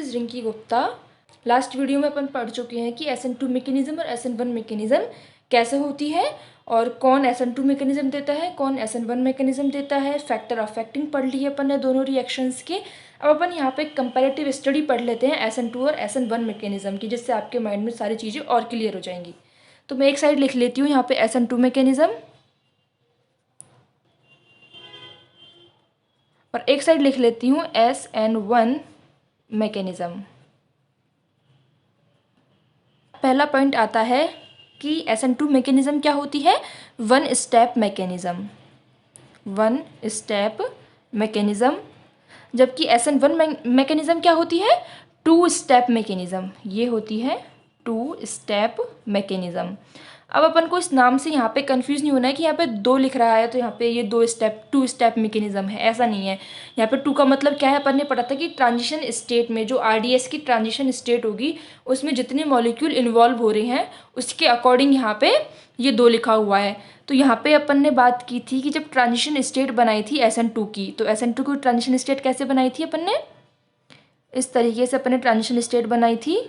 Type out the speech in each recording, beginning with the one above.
Is Rinki Gupta. Last video में अपन पढ़ चुके हैं कि SN2 मैकेनिज्म और SN1 मैकेनिज्म कैसे होती है और कौन SN2 मैकेनिज्म देता है, कौन SN1 मैकेनिज्म देता है। फैक्टर ऑफ फैक्टिंग पढ़ ली है अपन ने दोनों रिएक्शंस के। अब अपन यहाँ पे कंपैरेटिव स्टडी पढ़ लेते हैं SN2 और SN1 मैकेनिज्म की, जिससे आपके माइंड में सारी चीज़ें और क्लियर हो जाएंगी। तो मैं एक साइड लिख लेती हूँ यहाँ पे SN2 मैकेनिज्म और एक साइड लिख लेती हूँ SN1 मैकेनिज्म। पहला पॉइंट आता है कि SN2 मैकेनिज्म क्या होती है, one step mechanism, one step mechanism. जबकि SN1 मैकेनिज्म क्या होती है, टू स्टेप मैकेनिज्म। ये होती है टू स्टेप मैकेनिज्म। अब अपन को इस नाम से यहाँ पे कंफ्यूज नहीं होना है कि यहाँ पे 2 लिख रहा है तो यहाँ पे ये 2 स्टेप मैकेनिज्म है, ऐसा नहीं है। यहाँ पे 2 का मतलब क्या है, अपन ने पढ़ा था कि ट्रांजिशन स्टेट में जो RDS की ट्रांजिशन स्टेट होगी उसमें जितने मॉलिक्यूल इन्वॉल्व हो रहे हैं उसके अकॉर्डिंग यहाँ पे ये 2 लिखा हुआ है। तो यहाँ पे अपन ने बात की थी कि जब ट्रांजिशन स्टेट बनाई थी SN2 की, तो SN2 की ट्रांजिशन स्टेट कैसे बनाई थी अपन ने, इस तरीके से अपन ने ट्रांजिशन स्टेट बनाई थी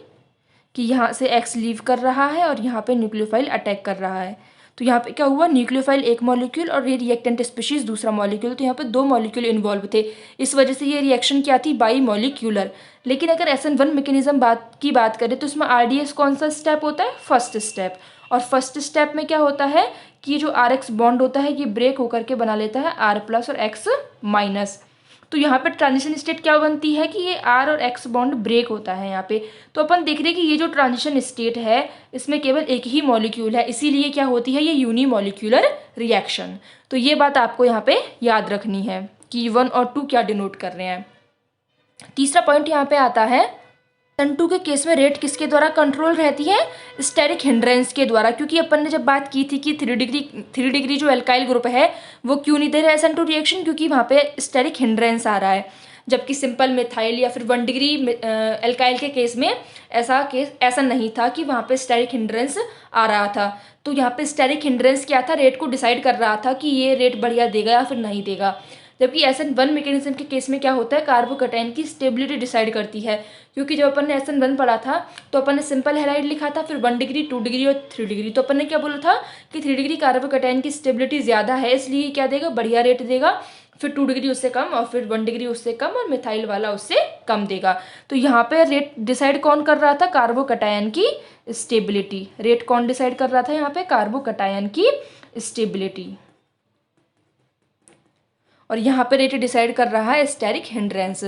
कि यहाँ से X लीव कर रहा है और यहाँ पे न्यूक्लियोफाइल अटैक कर रहा है। तो यहाँ पे क्या हुआ, न्यूक्लियोफाइल एक मॉलिक्यूल और ये रिएक्टेंट स्पीशीज दूसरा मॉलिक्यूल, तो यहाँ पे 2 मॉलिक्यूल इन्वॉल्व थे। इस वजह से ये रिएक्शन क्या थी, बाई मॉलिक्यूलर। लेकिन अगर SN1 मैकेनिज्म की बात करें तो इसमें RDS कौन सा स्टेप होता है, फर्स्ट स्टेप। और फर्स्ट स्टेप में क्या होता है कि जो RX बॉन्ड होता है ये ब्रेक होकर के बना लेता है R+ और X-। तो यहाँ पे ट्रांजिशन स्टेट क्या बनती है कि ये R और X बॉन्ड ब्रेक होता है यहाँ पे। तो अपन देख रहे हैं कि ये जो ट्रांजिशन स्टेट है इसमें केवल एक ही मॉलिक्यूल है, इसीलिए क्या होती है, ये यूनिमॉलिक्यूलर रिएक्शन। तो ये बात आपको यहाँ पे याद रखनी है कि 1 और 2 क्या डिनोट कर रहे हैं। तीसरा पॉइंट यहाँ पे आता है, SN2 के केस में रेट किसके द्वारा कंट्रोल रहती है, स्टेरिक हिंड्रेंस के द्वारा। क्योंकि अपन ने जब बात की थी कि 3 डिग्री जो एल्काइल ग्रुप है वो क्यों नहीं दे रहा है SN2 रिएक्शन, क्योंकि वहाँ पे स्टेरिक हिंड्रेंस आ रहा है। जबकि सिंपल मिथाइल या फिर 1 डिग्री एल्काइल के केस में ऐसा नहीं था कि वहाँ पे स्टेरिक हिंड्रेंस आ रहा था। तो यहाँ पे स्टेरिक हिंड्रेंस क्या था, रेट को डिसाइड कर रहा था कि ये रेट बढ़िया देगा या फिर नहीं देगा। जबकि SN1 मैकेनिज्म के केस में क्या होता है, कार्बोकैटायन की स्टेबिलिटी डिसाइड करती है। क्योंकि जब अपन ने SN1 पढ़ा था तो अपन ने सिंपल हैलाइड लिखा था, फिर 1 डिग्री 2 डिग्री और 3 डिग्री। तो अपन ने क्या बोला था कि 3 डिग्री कार्बोकैटायन की स्टेबिलिटी ज़्यादा है, इसलिए क्या देगा, बढ़िया रेट देगा। फिर 2 डिग्री उससे कम और फिर 1 डिग्री उससे कम और मिथाइल वाला उससे कम देगा। तो यहाँ पे रेट डिसाइड कौन कर रहा था, कार्बोकैटायन की स्टेबिलिटी। रेट कौन डिसाइड कर रहा था यहाँ पे, कार्बोकैटायन की स्टेबिलिटी। और यहाँ पे रेट डिसाइड कर रहा है स्टेरिक हिंड्रेंस।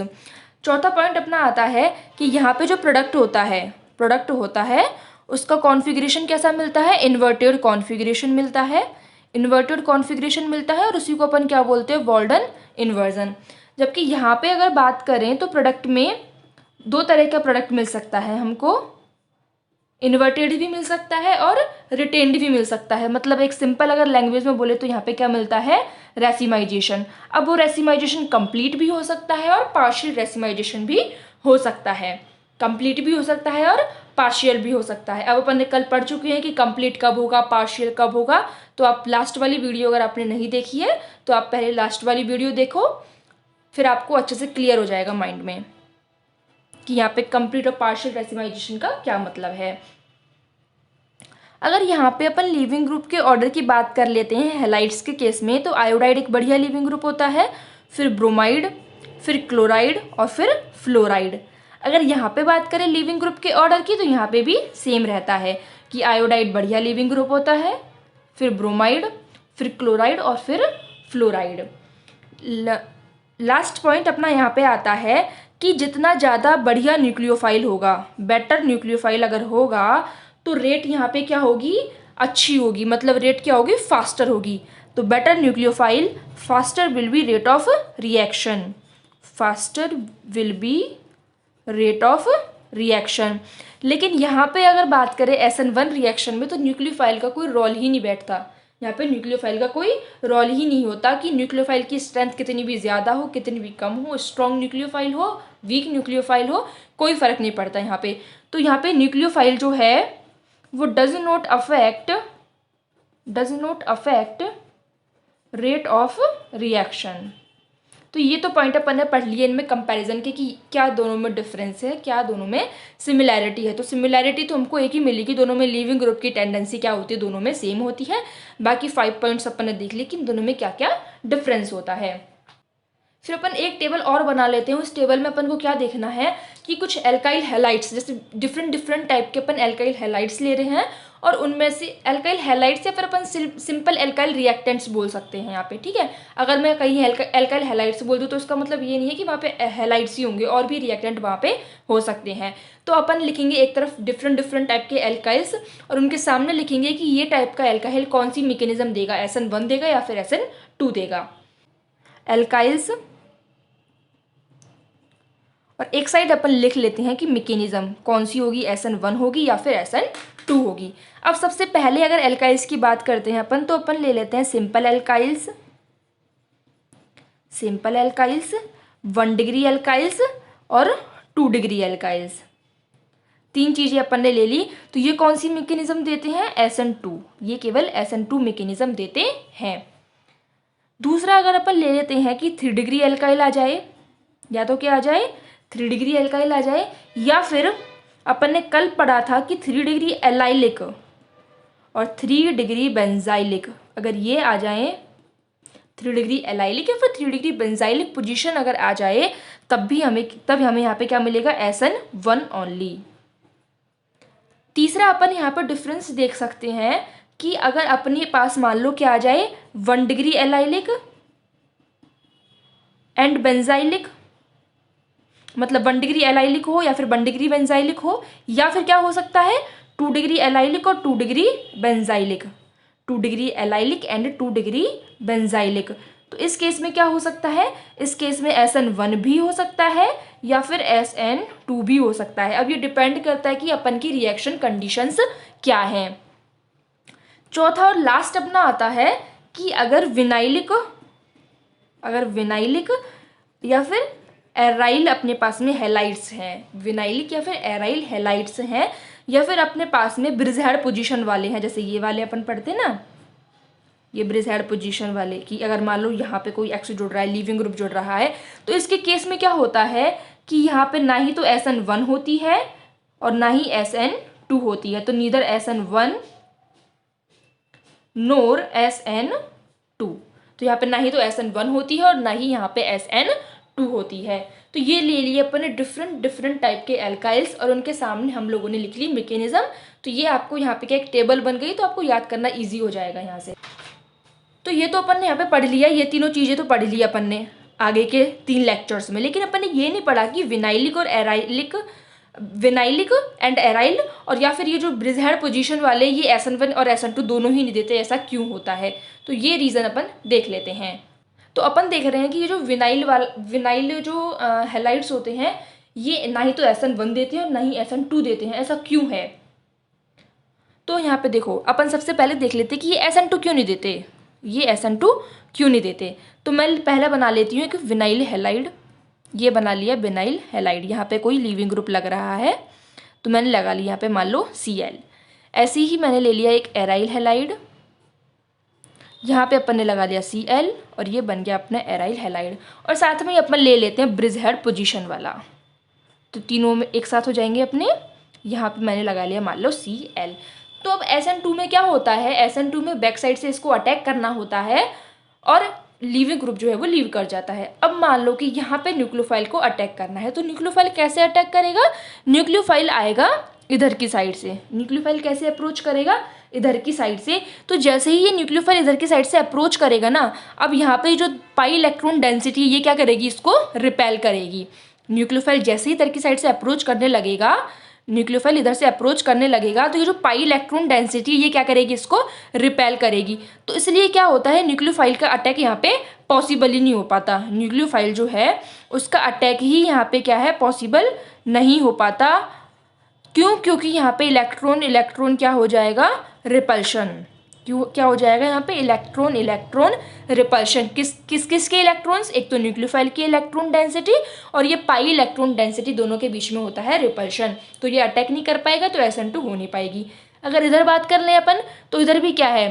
चौथा पॉइंट अपना आता है कि यहाँ पे जो प्रोडक्ट होता है उसका कॉन्फ़िगरेशन कैसा मिलता है, इन्वर्टेड कॉन्फ़िगरेशन मिलता है। इन्वर्टेड कॉन्फ़िगरेशन मिलता है और उसी को अपन क्या बोलते हैं, वॉल्डन इन्वर्जन। जबकि यहाँ पे अगर बात करें तो प्रोडक्ट में 2 तरह का प्रोडक्ट मिल सकता है हमको, इन्वर्टेड भी मिल सकता है और रिटेन्ड भी मिल सकता है। मतलब एक सिंपल अगर लैंग्वेज में बोले तो यहाँ पे क्या मिलता है, रेसिमाइजेशन। अब वो रेसिमाइजेशन कंप्लीट भी हो सकता है और पार्शियल रेसिमाइजेशन भी हो सकता है, कंप्लीट भी हो सकता है और पार्शियल भी हो सकता है। अब अपन ने कल पढ़ चुके हैं कि कंप्लीट कब होगा, पार्शियल कब होगा। तो आप लास्ट वाली वीडियो अगर आपने नहीं देखी है तो आप पहले लास्ट वाली वीडियो देखो, फिर आपको अच्छे से क्लियर हो जाएगा माइंड में कि यहाँ पे कंप्लीट और पार्शियल रेसिमाइजेशन का क्या मतलब है। अगर यहाँ पे अपन लीविंग ग्रुप के ऑर्डर की बात कर लेते हैं हैलाइड्स के केस में, तो आयोडाइड एक बढ़िया लीविंग ग्रुप होता है, फिर ब्रोमाइड, फिर क्लोराइड और फिर फ्लोराइड। अगर यहाँ पे बात करें लीविंग ग्रुप के ऑर्डर की तो यहाँ पे भी सेम रहता है कि आयोडाइड बढ़िया लीविंग ग्रुप होता है, फिर ब्रोमाइड, फिर क्लोराइड और फिर फ्लोराइड। लास्ट पॉइंट अपना यहाँ पे आता है कि जितना ज़्यादा बढ़िया न्यूक्लियोफाइल होगा, बेटर न्यूक्लियोफाइल अगर होगा तो रेट यहाँ पे क्या होगी, अच्छी होगी। मतलब रेट क्या होगी, फास्टर होगी। तो better nucleophile faster will be rate of reaction, faster will be rate of reaction. लेकिन यहाँ पे अगर बात करें SN1 रिएक्शन में तो न्यूक्लियोफाइल का कोई रोल ही नहीं बैठता। यहाँ पे न्यूक्लियोफाइल का कोई रोल ही नहीं होता कि न्यूक्लियोफाइल की स्ट्रेंथ कितनी भी ज़्यादा हो, कितनी भी कम हो, स्ट्रॉन्ग न्यूक्लियोफाइल हो, वीक न्यूक्लियोफाइल हो, कोई फ़र्क नहीं पड़ता यहाँ पे। तो यहाँ पे न्यूक्लियोफाइल जो है वो does not affect rate of reaction, तो ये तो पॉइंट अपन ने पढ़ लिए इनमें कंपैरिजन के कि क्या दोनों में डिफरेंस है, क्या दोनों में सिमिलैरिटी है। तो सिमिलैरिटी तो हमको एक ही मिली कि दोनों में लिविंग ग्रुप की टेंडेंसी क्या होती है, दोनों में सेम होती है। बाकी 5 पॉइंट्स अपन ने देख लिए कि दोनों में क्या क्या डिफरेंस होता है। फिर अपन एक टेबल और बना लेते हैं। उस टेबल में अपन को क्या देखना है कि कुछ एल्काइल हैलाइड्स, जैसे डिफरेंट टाइप के अपन एल्काइल हैलाइड्स ले रहे हैं, और उनमें से एल्काइल हैलाइड्स या फिर अपन सिंपल एल्काइल रिएक्टेंट्स बोल सकते हैं यहाँ पे, ठीक है। अगर मैं कहीं एल्काइल हैलाइड्स बोल दूँ तो उसका मतलब ये नहीं है कि वहाँ पे हैलाइड्स ही होंगे, और भी रिएक्टेंट वहाँ पे हो सकते हैं। तो अपन लिखेंगे एक तरफ डिफरेंट टाइप के एल्काइल्स, और उनके सामने लिखेंगे कि ये टाइप का एल्काइल कौन सी मैकेनिज्म देगा, SN1 देगा या फिर SN2 देगा। एल्काइल्स, और एक साइड अपन लिख लेते हैं कि मैकेनिज्म कौन सी होगी, SN1 होगी या फिर SN2 होगी। अब सबसे पहले अगर एल्काइल्स की बात करते हैं अपन, तो अपन ले लेते हैं सिंपल एल्काइल्स, 1 डिग्री एल्काइल्स और 2 डिग्री एल्काइल्स। 3 चीज़ें अपन ने ले ली। तो ये कौन सी मैकेनिज्म देते हैं, SN2, ये केवल SN2 मैकेनिज्म देते हैं। दूसरा अगर अपन ले लेते हैं कि 3 डिग्री एल्काइल आ जाए, या तो क्या आ जाए, 3 डिग्री एल्काइल आ जाए, या फिर अपन ने कल पढ़ा था कि 3 डिग्री एलाइलिक और 3 डिग्री बेंजाइलिक, अगर ये आ जाए 3 डिग्री एलाइलिक या फिर 3 डिग्री बेंजाइलिक पोजीशन अगर आ जाए, तब हमें यहाँ पे क्या मिलेगा, SN1 ओनली। तीसरा अपन यहाँ पर डिफरेंस देख सकते हैं कि अगर अपने पास मान लो क्या आ जाए, 1 डिग्री एलाइलिक एंड बेंजाइलिक, मतलब 1 डिग्री एलाइलिक हो या फिर 1 डिग्री बेंजाइलिक हो, या फिर क्या हो सकता है, 2 डिग्री एलाइलिक और 2 degree benzylic, 2 degree allylic and 2 degree benzylic. तो इस केस में क्या हो सकता है, इस केस में SN1 भी हो सकता है या फिर SN2 भी हो सकता है। अब ये डिपेंड करता है कि अपन की रिएक्शन कंडीशंस क्या हैं। चौथा और लास्ट अपना आता है कि अगर विनाइलिक या फिर एराइल अपने पास में हैलाइड्स हैं, विनाइलिक या फिर एराइल हैलाइड्स हैं, या फिर अपने पास में ब्रिजहेड पोजीशन वाले हैं, जैसे ये वाले अपन पढ़ते ना, ये ब्रिजहेड पोजीशन वाले, कि अगर मान लो यहाँ पे कोई एक्स जुड़ रहा है, लिविंग ग्रुप जुड़ रहा है, तो इसके केस में क्या होता है कि यहाँ पे ना ही तो SN1 होती है और ना ही SN2 होती है। तो नीदर SN1 नोर SN2, तो यहाँ पे ना ही तो SN1 होती है और ना ही यहाँ पे SN2 होती है। तो ये ले लिए अपन ने डिफरेंट टाइप के एल्काइल्स, और उनके सामने हम लोगों ने लिख ली मैकेनिज्म। तो ये आपको यहाँ पे क्या एक टेबल बन गई, तो आपको याद करना ईजी हो जाएगा यहाँ से। तो ये तो अपन ने यहाँ पे पढ़ लिया, ये तीनों चीज़ें तो पढ़ ली अपन ने आगे के 3 लेक्चर्स में, लेकिन अपन ने ये नहीं पढ़ा कि विनाइलिक एंड एराइल, और या फिर ये जो ब्रिजहेड पोजीशन वाले ये SN1 और SN2 दोनों ही नहीं देते, ऐसा क्यों होता है। तो ये रीज़न अपन देख लेते हैं। तो अपन देख रहे हैं कि ये जो विनाइल जो हैलाइड्स होते हैं, ये ना ही तो SN1 देते हैं और ना ही SN2 देते हैं, ऐसा क्यों है। तो यहाँ पे देखो, अपन सबसे पहले देख लेते हैं कि ये SN2 क्यों नहीं देते, ये SN2 क्यों नहीं देते। तो मैं पहले बना लेती हूँ एक विनाइल हैलाइड, ये बना लिया विनाइल हैलाइड। यहाँ पे कोई लिविंग ग्रुप लग रहा है तो मैंने लगा लिया यहाँ पे मान लो Cl। ऐसे ही मैंने ले लिया एक एराइल हैलाइड, यहाँ पे अपन ने लगा लिया Cl, और ये बन गया अपना एराइल हैलाइड। और साथ में अपन ले लेते हैं ब्रिजहेड पोजीशन वाला, तो तीनों में एक साथ हो जाएंगे अपने। यहाँ पे मैंने लगा लिया मान लो Cl। तो अब SN2 में क्या होता है, SN2 में बैक साइड से इसको अटैक करना होता है और लीविंग ग्रुप जो है वो लीव कर जाता है। अब मान लो कि यहाँ पे न्यूक्लियोफाइल को अटैक करना है, तो न्यूक्लियोफाइल कैसे अटैक करेगा, न्यूक्लियोफाइल आएगा इधर की साइड से। न्यूक्लियोफाइल कैसे अप्रोच करेगा, इधर की साइड से। तो जैसे ही ये न्यूक्लियोफाइल इधर की साइड से अप्रोच करेगा ना, अब यहाँ पे जो पाई इलेक्ट्रॉन डेंसिटी ये क्या करेगी, इसको रिपेल करेगी। न्यूक्लियोफाइल जैसे ही इधर की साइड से अप्रोच करने लगेगा, न्यूक्लियोफाइल इधर से अप्रोच करने लगेगा, तो ये जो पाई इलेक्ट्रॉन डेंसिटी ये क्या करेगी, इसको रिपेल करेगी। तो इसलिए क्या होता है, न्यूक्लियोफाइल का अटैक यहाँ पे पॉसिबल ही नहीं हो पाता। न्यूक्लियोफाइल जो है उसका अटैक ही यहाँ पे क्या है, पॉसिबल नहीं हो पाता। क्यों, क्योंकि यहाँ पे इलेक्ट्रॉन क्या हो जाएगा, रिपल्शन। क्यों, क्या हो जाएगा यहाँ पे, इलेक्ट्रॉन रिपल्शन। किसके इलेक्ट्रॉन्स, एक तो न्यूक्लियोफाइल की इलेक्ट्रॉन डेंसिटी और ये पाई इलेक्ट्रॉन डेंसिटी, दोनों के बीच में होता है रिपल्शन। तो ये अटैक नहीं कर पाएगा, तो SN2 हो नहीं पाएगी। अगर इधर बात कर लें अपन, तो इधर भी क्या है,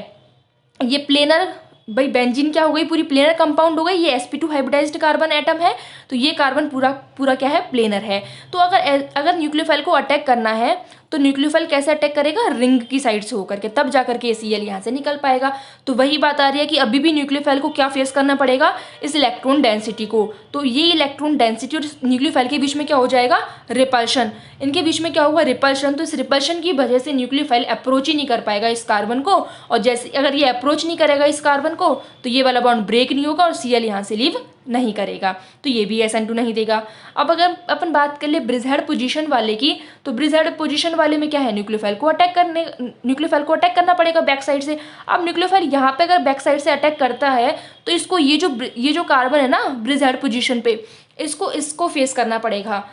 ये प्लेनर भाई बेंजीन क्या हो गई, पूरी प्लेनर कंपाउंड हो गई, ये sp2 हाइब्रिडाइज्ड कार्बन एटम है, तो ये कार्बन पूरा पूरा क्या है, प्लेनर है। तो अगर न्यूक्लियोफाइल को अटैक करना है तो न्यूक्लियोफाइल कैसे अटैक करेगा, रिंग की साइड से होकर के, तब जाकर के Cl यहाँ से निकल पाएगा। तो वही बात आ रही है कि अभी भी न्यूक्लियोफाइल को क्या फेस करना पड़ेगा, इस इलेक्ट्रॉन डेंसिटी को। तो ये इलेक्ट्रॉन डेंसिटी और न्यूक्लियोफाइल के बीच में क्या हो जाएगा, रिपल्शन, इनके बीच में क्या होगा, रिपल्शन। तो इस रिपल्शन की वजह से न्यूक्लियोफाइल अप्रोच ही नहीं कर पाएगा इस कार्बन को, और जैसे अगर ये अप्रोच नहीं करेगा इस कार्बन को तो ये वाला बॉन्ड ब्रेक नहीं होगा और Cl यहाँ से लीव नहीं करेगा, तो ये भी SN2 नहीं देगा। अब अगर अपन बात कर ले ब्रिजहेड पोजीशन वाले की, तो ब्रिजहेड पोजीशन वाले में क्या है, न्यूक्लियोफाइल को अटैक करना पड़ेगा बैक साइड से। अब न्यूक्लियोफाइल यहाँ पे अगर बैक साइड से अटैक करता है तो इसको ये जो कार्बन है ना ब्रिजहेड पोजीशन पे, इसको फेस करना पड़ेगा।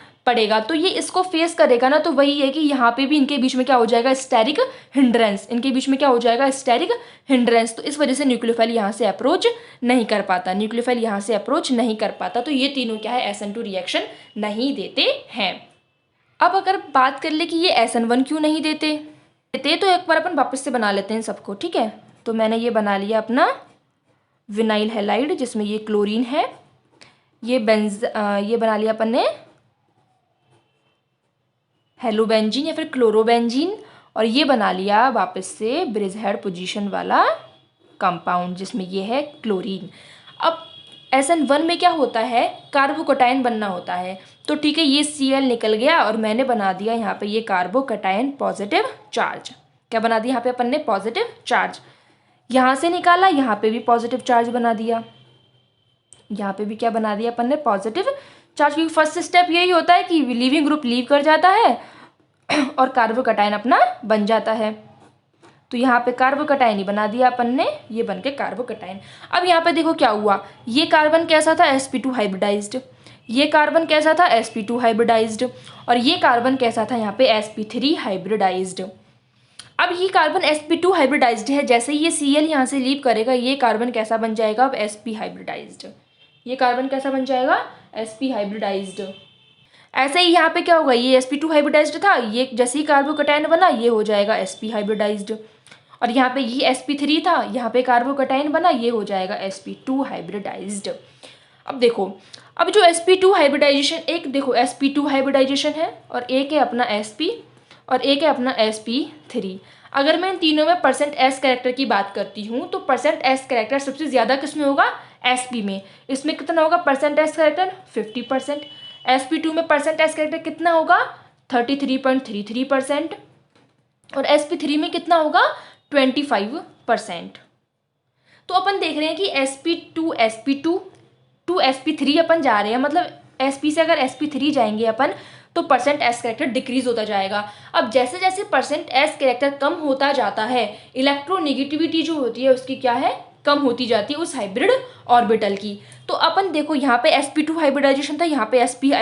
तो ये इसको फेस करेगा ना, तो वही है कि यहाँ पे भी इनके बीच में क्या हो जाएगा, स्टेरिक हिंड्रेंस, इनके बीच में क्या हो जाएगा, स्टेरिक हिंड्रेंस। तो इस वजह से न्यूक्लियोफाइल यहाँ से अप्रोच नहीं कर पाता, तो ये तीनों क्या है, SN2 रिएक्शन नहीं देते हैं। अब अगर बात कर ले कि ये SN1 क्यों नहीं देते, तो एक बार अपन वापस से बना लेते हैं सबको, ठीक है। तो मैंने ये बना लिया अपना विनाइल हैलाइड, जिसमें ये क्लोरीन है, ये बना लिया अपन ने हेलोबेंजीन या फिर क्लोरोबेंजीन, और ये बना लिया वापस से ब्रिजहेड पोजीशन वाला कंपाउंड जिसमें ये है क्लोरीन। अब SN1 में क्या होता है, कार्बोकटायन बनना होता है। तो ठीक है, ये Cl निकल गया और मैंने बना दिया यहाँ पे ये कार्बोकटायन पॉजिटिव चार्ज। क्या बना दिया यहाँ पे अपन ने, पॉजिटिव चार्ज। यहाँ से निकाला, यहाँ पे भी पॉजिटिव चार्ज बना दिया, यहाँ पे भी क्या बना दिया अपन ने, पॉजिटिव चार्ज। क्योंकि फर्स्ट स्टेप यही होता है कि लीविंग ग्रुप लीव कर जाता है और कार्बोकटायन अपना बन जाता है। तो यहाँ पे कार्बोकटायन ही बना दिया अपन ने, ये बन के कार्बोकटायन। अब यहाँ पे देखो क्या हुआ, ये कार्बन कैसा था, sp2 हाइब्रिडाइज्ड, ये कार्बन कैसा था, sp2 हाइब्रिडाइज्ड, और ये कार्बन कैसा था यहाँ पे, sp3 हाइब्रिडाइज्ड। अब ये कार्बन sp2 हाइब्रिडाइज्ड है, जैसे ही ये Cl यहाँ से लीव करेगा ये कार्बन कैसा बन जाएगा, अब sp हाइब्रिडाइज्ड। ये कार्बन कैसा बन जाएगा, sp हाइब्रिडाइज्ड। ऐसे ही यहाँ पे क्या होगा, ये sp2 हाइब्रिडाइज्ड था, ये जैसे ही कार्बोकटायन बना ये हो जाएगा sp हाइब्रिडाइज्ड, और यहाँ पे ये sp3 था, यहाँ पे कार्बोकटायन बना ये हो जाएगा sp2 हाइब्रिडाइज्ड। अब देखो, अब जो sp2 हाइब्रिडाइजेशन, एक देखो sp2 हाइब्रिडाइजेशन है और एक है अपना sp और एक है अपना sp3। अगर मैं इन तीनों में %s कैरेक्टर की बात करती हूँ तो %s कैरेक्टर सबसे ज़्यादा किस में होगा, sp में। इसमें कितना होगा %s कैरेक्टर, 50%। sp2 में %s कैरेक्टर कितना होगा, 33.33%, और sp3 में कितना होगा, 25%। तो अपन देख रहे हैं कि sp2 टू sp3 अपन जा रहे हैं, मतलब sp से अगर sp3 जाएंगे अपन तो %s कैरेक्टर डिक्रीज होता जाएगा। अब जैसे जैसे %s कैरेक्टर कम होता जाता है, इलेक्ट्रोनेगेटिविटी जो होती है उसकी क्या है, कम होती जाती है उस हाइब्रिड ऑर्बिटल की। तो अपन देखो यहाँ पे sp2 हाइब्रिडाइजेशन था, यहाँ पे sp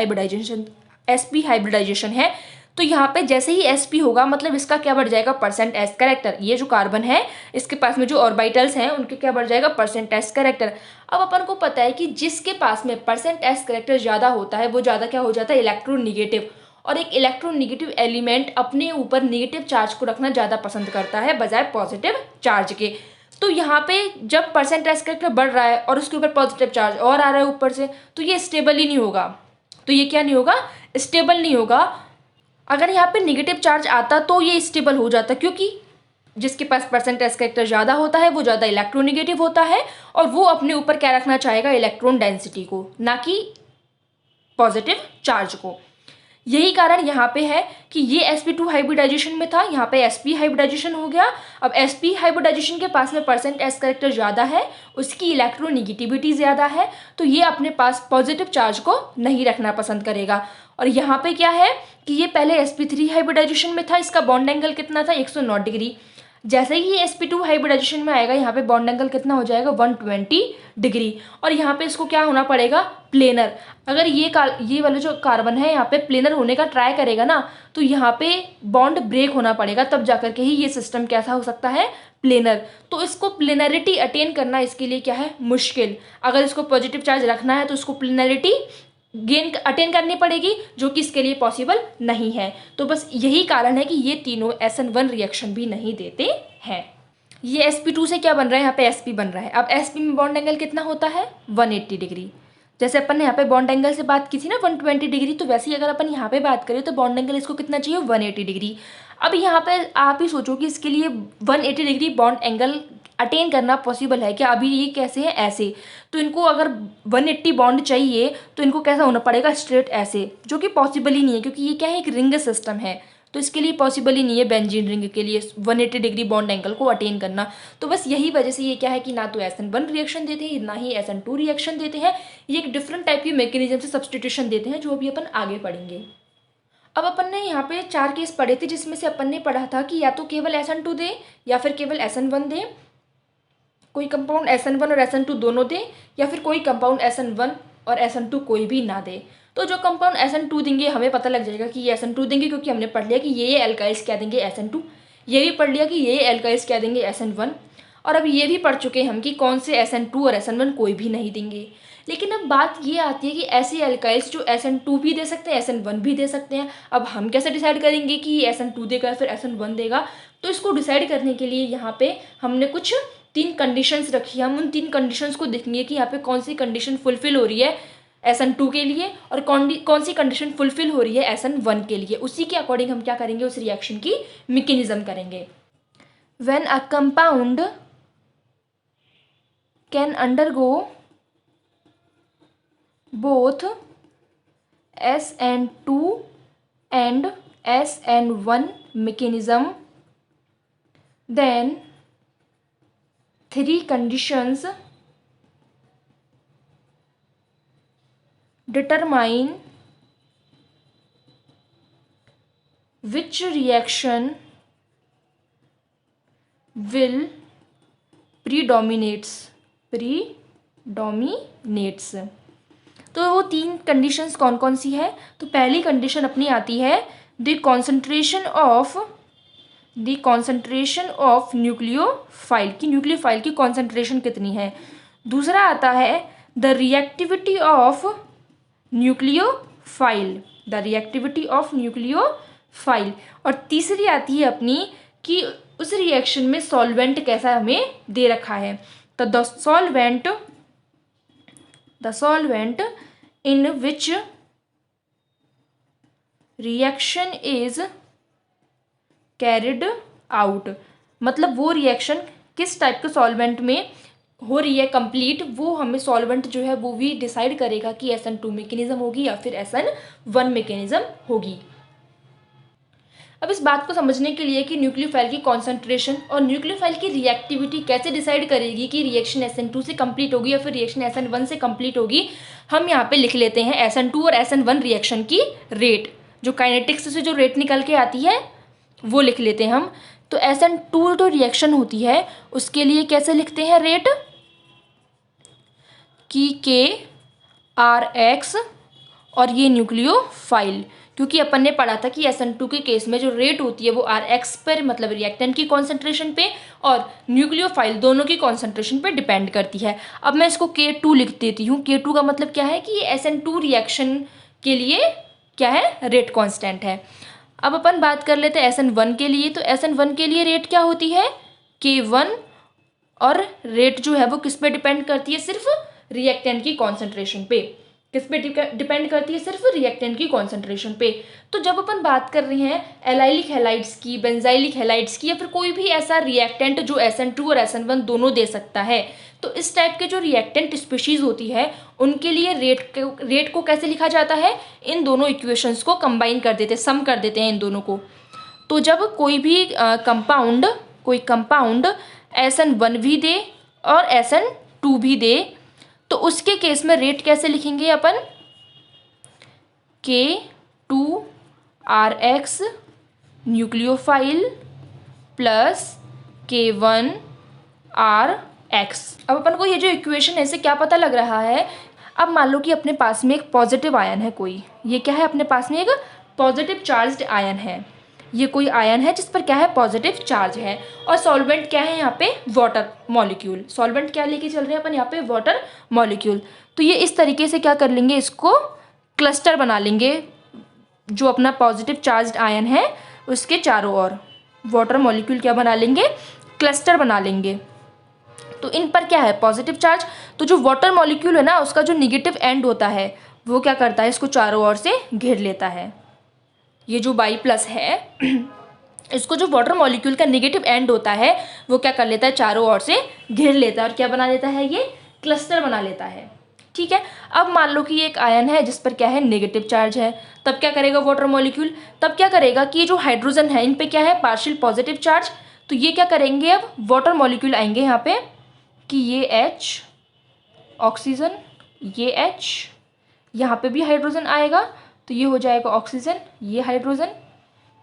हाइब्रिडाइजेशन है, तो यहाँ पे जैसे ही sp होगा मतलब इसका क्या बढ़ जाएगा, %s कैरेक्टर। ये जो कार्बन है इसके पास में जो ऑर्बिटल्स हैं उनके क्या बढ़ जाएगा, %s कैरेक्टर। अब अपन को पता है कि जिसके पास में %s कैरेक्टर ज़्यादा होता है वो ज़्यादा क्या हो जाता है, इलेक्ट्रोनेगेटिव, और एक इलेक्ट्रोनेगेटिव एलिमेंट अपने ऊपर नेगेटिव चार्ज को रखना ज़्यादा पसंद करता है बजाय पॉजिटिव चार्ज के। तो यहाँ पे जब %s कैरेक्टर बढ़ रहा है और उसके ऊपर पॉजिटिव चार्ज और आ रहा है ऊपर से, तो ये स्टेबल ही नहीं होगा, तो ये क्या नहीं होगा, स्टेबल नहीं होगा। अगर यहाँ पे नेगेटिव चार्ज आता तो ये स्टेबल हो जाता, क्योंकि जिसके पास %s कैरेक्टर ज़्यादा होता है वो ज़्यादा इलेक्ट्रोनेगेटिव होता है और वो अपने ऊपर क्या रखना चाहेगा, इलेक्ट्रॉन डेंसिटी को, ना कि पॉजिटिव चार्ज को। यही कारण यहाँ पे है कि ये sp2 हाइब्रिडाइजेशन में था, यहाँ पे sp हाइब्रिडाइजेशन हो गया। अब sp हाइब्रिडाइजेशन के पास में %s कैरेक्टर ज़्यादा है, उसकी इलेक्ट्रोनेगेटिविटी ज़्यादा है, तो ये अपने पास पॉजिटिव चार्ज को नहीं रखना पसंद करेगा। और यहाँ पे क्या है कि ये पहले sp3 हाइब्रिडाइजेशन में था, इसका बॉन्ड एंगल कितना था, 109 डिग्री। जैसे ही ये sp2 हाइब्रिडाइजेशन में आएगा यहाँ पे बॉन्ड एंगल कितना हो जाएगा, 120 डिग्री, और यहाँ पे इसको क्या होना पड़ेगा, प्लेनर। अगर ये वाला जो कार्बन है यहाँ पे प्लेनर होने का ट्राई करेगा ना, तो यहाँ पे बॉन्ड ब्रेक होना पड़ेगा, तब जाकर के ही ये सिस्टम कैसा हो सकता है, प्लेनर। तो इसको प्लेनरिटी अटेन करना इसके लिए क्या है, मुश्किल। अगर इसको पॉजिटिव चार्ज रखना है तो इसको प्लेनरिटी अटेन करनी पड़ेगी, जो कि इसके लिए पॉसिबल नहीं है। तो बस यही कारण है कि ये तीनों SN1 रिएक्शन भी नहीं देते हैं। ये sp2 से क्या बन रहा है, यहाँ पे sp बन रहा है। अब sp में बॉन्ड एंगल कितना होता है 180 डिग्री। जैसे अपन ने यहाँ पे बॉन्ड एंगल से बात की थी ना 120 डिग्री, तो वैसे ही अगर अपन यहाँ पे बात करें तो बॉन्ड एंगल इसको कितना चाहिए 180 डिग्री। अब यहाँ पे आप ही सोचो कि इसके लिए 180 डिग्री बॉन्ड एंगल अटेन करना पॉसिबल है क्या? अभी ये कैसे है, ऐसे। तो इनको अगर 180 बॉन्ड चाहिए तो इनको कैसा होना पड़ेगा, स्ट्रेट ऐसे, जो कि पॉसिबल ही नहीं है क्योंकि ये क्या है, एक रिंग सिस्टम है। तो इसके लिए पॉसिबल ही नहीं है बेंजीन रिंग के लिए 180 डिग्री बॉन्ड एंगल को अटेन करना। तो बस यही वजह से ये क्या है कि ना तो SN1 रिएक्शन देते हैं ना ही SN2 रिएक्शन देते हैं। ये एक डिफरेंट टाइप की मैकेनिज्म से सब्सटीट्यूशन देते हैं, जो अभी अपन आगे पढ़ेंगे। अब अपन ने यहाँ पे 4 केस पढ़े थे, जिसमें से अपन ने पढ़ा था कि या तो केवल SN2 दे या फिर केवल SN1 दे, कोई कंपाउंड SN1 और SN2 दोनों दे, या फिर कोई कंपाउंड SN1 और SN2 कोई भी ना दे। तो जो कंपाउंड SN2 देंगे हमें पता लग जाएगा कि ये SN2 देंगे, क्योंकि हमने पढ़ लिया कि ये एल्काइल्स क्या देंगे SN2। ये भी पढ़ लिया कि ये एल्काइल्स क्या देंगे SN1। और अब ये भी पढ़ चुके हैं हम कि कौन से SN2 और SN1 कोई भी नहीं देंगे। लेकिन अब बात ये आती है कि ऐसे एल्काइल्स जो SN2 भी दे सकते हैं SN1 भी दे सकते हैं, अब हम कैसे डिसाइड करेंगे कि ये SN2 देगा या फिर SN1 देगा? तो इसको डिसाइड करने के लिए यहाँ पे हमने कुछ 3 कंडीशंस रखी है। हम उन 3 कंडीशंस को देखेंगे कि यहाँ पे कौन सी कंडीशन फुलफिल हो रही है SN2 के लिए और कौन सी कंडीशन फुलफिल हो रही है SN1 के लिए। उसी के अकॉर्डिंग हम क्या करेंगे, उस रिएक्शन की मैकेनिज्म करेंगे। When a compound can undergo both SN2 and SN1 mechanism, then 3 conditions determine which reaction will predominates। तो वो 3 कंडीशंस कौन कौन सी है? तो पहली कंडीशन अपनी आती है द कॉन्सेंट्रेशन ऑफ न्यूक्लियोफाइल की, न्यूक्लियोफाइल की कॉन्सेंट्रेशन कितनी है। दूसरा आता है द रिएक्टिविटी ऑफ न्यूक्लियोफाइल, और तीसरी आती है अपनी कि उस रिएक्शन में सॉल्वेंट कैसा हमें दे रखा है। तो the solvent in which reaction is carried out, मतलब वो रिएक्शन किस टाइप के सॉल्वेंट में हो रही है कंप्लीट, वो हमें सॉल्वेंट जो है वो भी डिसाइड करेगा कि SN2 मैकेनिज्म होगी या फिर SN1 मैकेनिज्म होगी। अब इस बात को समझने के लिए कि न्यूक्लियोफाइल की कॉन्सेंट्रेशन और न्यूक्लियोफाइल की रिएक्टिविटी कैसे डिसाइड करेगी कि रिएक्शन SN2 से कंप्लीट होगी या फिर रिएक्शन SN1 से कंप्लीट होगी, हम यहाँ पे लिख लेते हैं SN2 और SN1 रिएक्शन की रेट, जो काइनेटिक्स से जो रेट निकल के आती है वो लिख लेते हैं हम। तो SN2 जो रिएक्शन होती है उसके लिए कैसे लिखते हैं रेट, कि KRX और ये न्यूक्लियोफाइल, क्योंकि अपन ने पढ़ा था कि SN2 के केस में जो रेट होती है वो RX पर, मतलब रिएक्टेंट की कॉन्सेंट्रेशन पे, और न्यूक्लियोफाइल दोनों की कॉन्सेंट्रेशन पे डिपेंड करती है। अब मैं इसको K2 लिख देती हूँ। K2 का मतलब क्या है कि ये SN2 रिएक्शन के लिए क्या है, रेट कॉन्स्टेंट है। अब अपन बात कर लेते हैं SN1 के लिए। तो SN1 के लिए रेट क्या होती है, K1, और रेट जो है वो किस पे डिपेंड करती है, सिर्फ रिएक्टेंट की कॉन्सेंट्रेशन पे। किस पे डिपेंड करती है, सिर्फ रिएक्टेंट की कॉन्सेंट्रेशन पे। तो जब अपन बात कर रहे हैं एलाइलिक हैलाइड्स की, बेंजाइलिक हैलाइड्स की, या फिर कोई भी ऐसा रिएक्टेंट जो SN2 और SN1 दोनों दे सकता है, तो इस टाइप के जो रिएक्टेंट स्पीशीज होती है उनके लिए रेट को कैसे लिखा जाता है, इन दोनों इक्वेशंस को कंबाइन कर देते, सम कर देते हैं इन दोनों को। तो जब कोई भी कंपाउंड SN1 भी दे और SN2 भी दे, तो उसके केस में रेट कैसे लिखेंगे अपन, K2RX न्यूक्लियोफाइल प्लस K1RX। अब अपन को ये जो इक्वेशन है इससे क्या पता लग रहा है, अब मान लो कि अपने पास में एक पॉजिटिव आयन है कोई, ये क्या है, अपने पास में एक पॉजिटिव चार्ज्ड आयन है, ये कोई आयन है जिस पर क्या है, पॉजिटिव चार्ज है, और सॉल्वेंट क्या है यहाँ पे, वाटर मॉलिक्यूल। सॉल्वेंट क्या लेके चल रहे हैं अपन यहाँ पे, वाटर मॉलिक्यूल। तो ये इस तरीके से क्या कर लेंगे, इसको क्लस्टर बना लेंगे, जो अपना पॉजिटिव चार्ज्ड आयन है उसके चारों ओर वाटर मॉलिक्यूल क्या बना लेंगे, क्लस्टर बना लेंगे। तो इन पर क्या है, पॉजिटिव चार्ज। तो जो वाटर मॉलिक्यूल है ना, उसका जो निगेटिव एंड होता है वो क्या करता है, इसको चारों ओर से घेर लेता है। ये जो बाई प्लस है इसको जो वाटर मॉलिक्यूल का नेगेटिव एंड होता है वो क्या कर लेता है, चारों ओर से घेर लेता है और क्या बना लेता है, ये क्लस्टर बना लेता है। ठीक है। अब मान लो कि एक आयन है जिस पर क्या है, नेगेटिव चार्ज है, तब क्या करेगा वाटर मॉलिक्यूल, तब क्या करेगा कि जो हाइड्रोजन है इन पे क्या है, पार्शियल पॉजिटिव चार्ज। तो ये क्या करेंगे, अब वाटर मॉलिक्यूल आएंगे यहाँ पे कि ये H ऑक्सीजन, ये H, यहाँ पे भी हाइड्रोजन आएगा तो ये हो जाएगा ऑक्सीजन, ये हाइड्रोजन,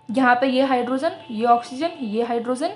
यहाँ पे ये हाइड्रोजन, ये ऑक्सीजन, ये हाइड्रोजन,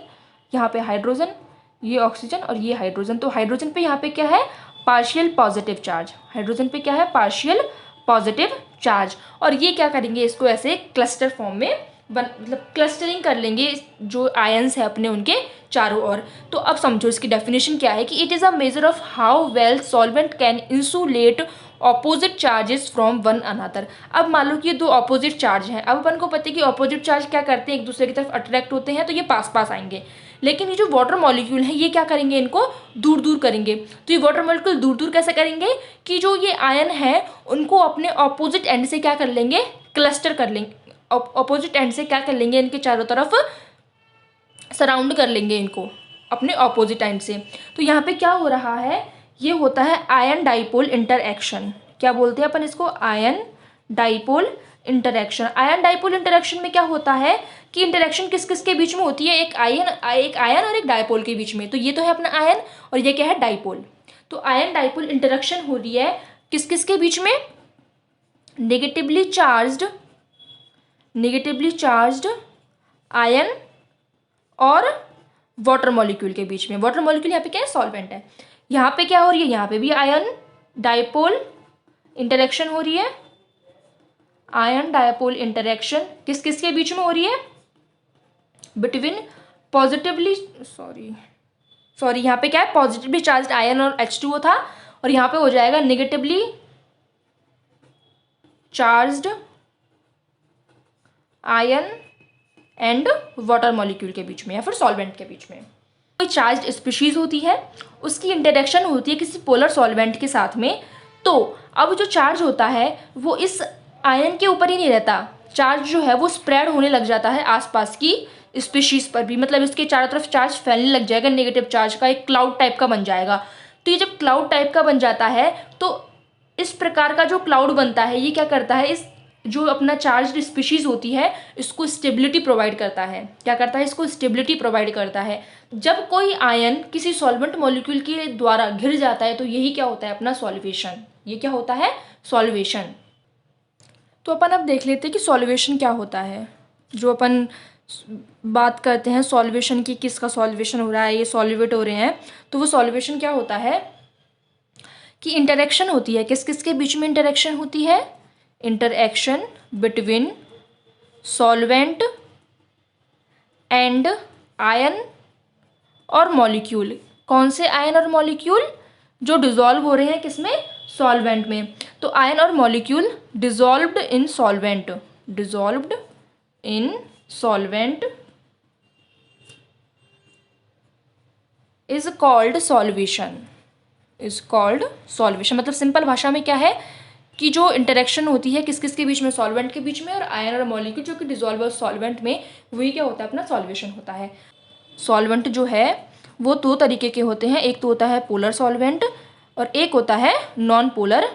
यहाँ पे हाइड्रोजन, ये ऑक्सीजन और ये हाइड्रोजन। तो हाइड्रोजन पे यहाँ पे क्या है, पार्शियल पॉजिटिव चार्ज। हाइड्रोजन पे क्या है, पार्शियल पॉजिटिव चार्ज। और ये क्या करेंगे, इसको ऐसे क्लस्टर फॉर्म में मतलब क्लस्टरिंग कर लेंगे जो आयंस है अपने उनके चारों ओर। तो अब समझो इसकी डेफिनेशन क्या है कि it is a measure of how well solvent can insulate opposite charges from one another. अब मान लो कि ये दो ऑपोजिट चार्ज हैं। अब अपन को पता है कि ऑपोजिट चार्ज क्या करते हैं, एक दूसरे की तरफ अट्रैक्ट होते हैं तो ये पास पास आएंगे। लेकिन ये जो वाटर मॉलिक्यूल है ये क्या करेंगे, इनको दूर दूर करेंगे। तो ये वाटर मॉलिक्यूल दूर दूर कैसे करेंगे कि जो ये आयन है उनको अपने ऑपोजिट एंड से क्या कर लेंगे, क्लस्टर कर लेंगे। ऑपोजिट एंड से क्या कर लेंगे, इनके चारों तरफ सराउंड कर लेंगे इनको अपने ऑपोजिट एंड से। तो यहाँ पे क्या हो रहा है, ये होता है आयन डाइपोल इंटरएक्शन। क्या बोलते हैं अपन इसको, ion dipole interaction. Ion dipole interaction में क्या होता है कि इंटरएक्शन किस किस के बीच में होती है, एक आयन और एक डाइपोल के बीच में। तो ये तो है अपना आयन और ये क्या है, डाइपोल। तो आयन डाइपोल इंटरएक्शन हो रही है किस किस के बीच में, नेगेटिवली चार्ज्ड आयन और वाटर मॉलिक्यूल के बीच में। वाटर मॉलिक्यूल यहाँ पे क्या है, सॉल्वेंट है। यहाँ पे क्या हो रही है, यहाँ पे भी आयन डाइपोल इंटरेक्शन हो रही है। आयन डाइपोल इंटरेक्शन किस किस के बीच में हो रही है, बिटवीन पॉजिटिवली सॉरी यहाँ पे क्या है, पॉजिटिवली चार्ज्ड आयन और H2O था, और यहाँ पे हो जाएगा negatively charged ion and water molecule के बीच में या फिर सॉल्वेंट के बीच में। कोई चार्ज्ड स्पीशीज होती है, उसकी इंटरेक्शन होती है किसी पोलर सॉल्वेंट के साथ में। तो अब जो चार्ज होता है वो इस आयन के ऊपर ही नहीं रहता, चार्ज जो है वो स्प्रेड होने लग जाता है आसपास की स्पीशीज पर भी। मतलब इसके चारों तरफ चार्ज फैलने लग जाएगा, नेगेटिव चार्ज का एक क्लाउड टाइप का बन जाएगा। तो ये जब क्लाउड टाइप का बन जाता है तो इस प्रकार का जो क्लाउड बनता है ये क्या करता है, इस जो अपना चार्ज्ड स्पीशीज होती है इसको स्टेबिलिटी प्रोवाइड करता है। क्या करता है, इसको स्टेबिलिटी प्रोवाइड करता है। जब कोई आयन किसी सॉल्वेंट मॉलिक्यूल के द्वारा घिर जाता है तो यही क्या होता है, अपना सॉल्वेशन। ये क्या होता है, सॉल्वेशन। तो अपन अब देख लेते हैं कि सॉल्वेशन क्या होता है। जो अपन बात करते हैं सॉल्वेशन की, किसका सॉल्वेशन हो रहा है, ये सॉल्वेट हो रहे हैं, तो वो सॉल्वेशन क्या होता है कि इंटरेक्शन होती है। किस किस के बीच में इंटरेक्शन होती है, interaction between solvent and ion और मॉलिक्यूल। कौन से आयन और मॉलिक्यूल, जो डिसॉल्व हो रहे हैं किसमें, सॉल्वेंट में। तो आयन और molecule dissolved in solvent is called solvation. मतलब सिंपल भाषा में क्या है कि जो इंटरेक्शन होती है किस किस के बीच में, सॉल्वेंट के बीच में, और आयन और मॉलिक्यूल जो कि डिसॉल्व है सॉल्वेंट में, वही क्या होता है, अपना सॉल्वेशन होता है। सॉल्वेंट जो है वो दो तरीके के होते हैं, एक तो होता है पोलर सॉल्वेंट और एक होता है नॉन पोलर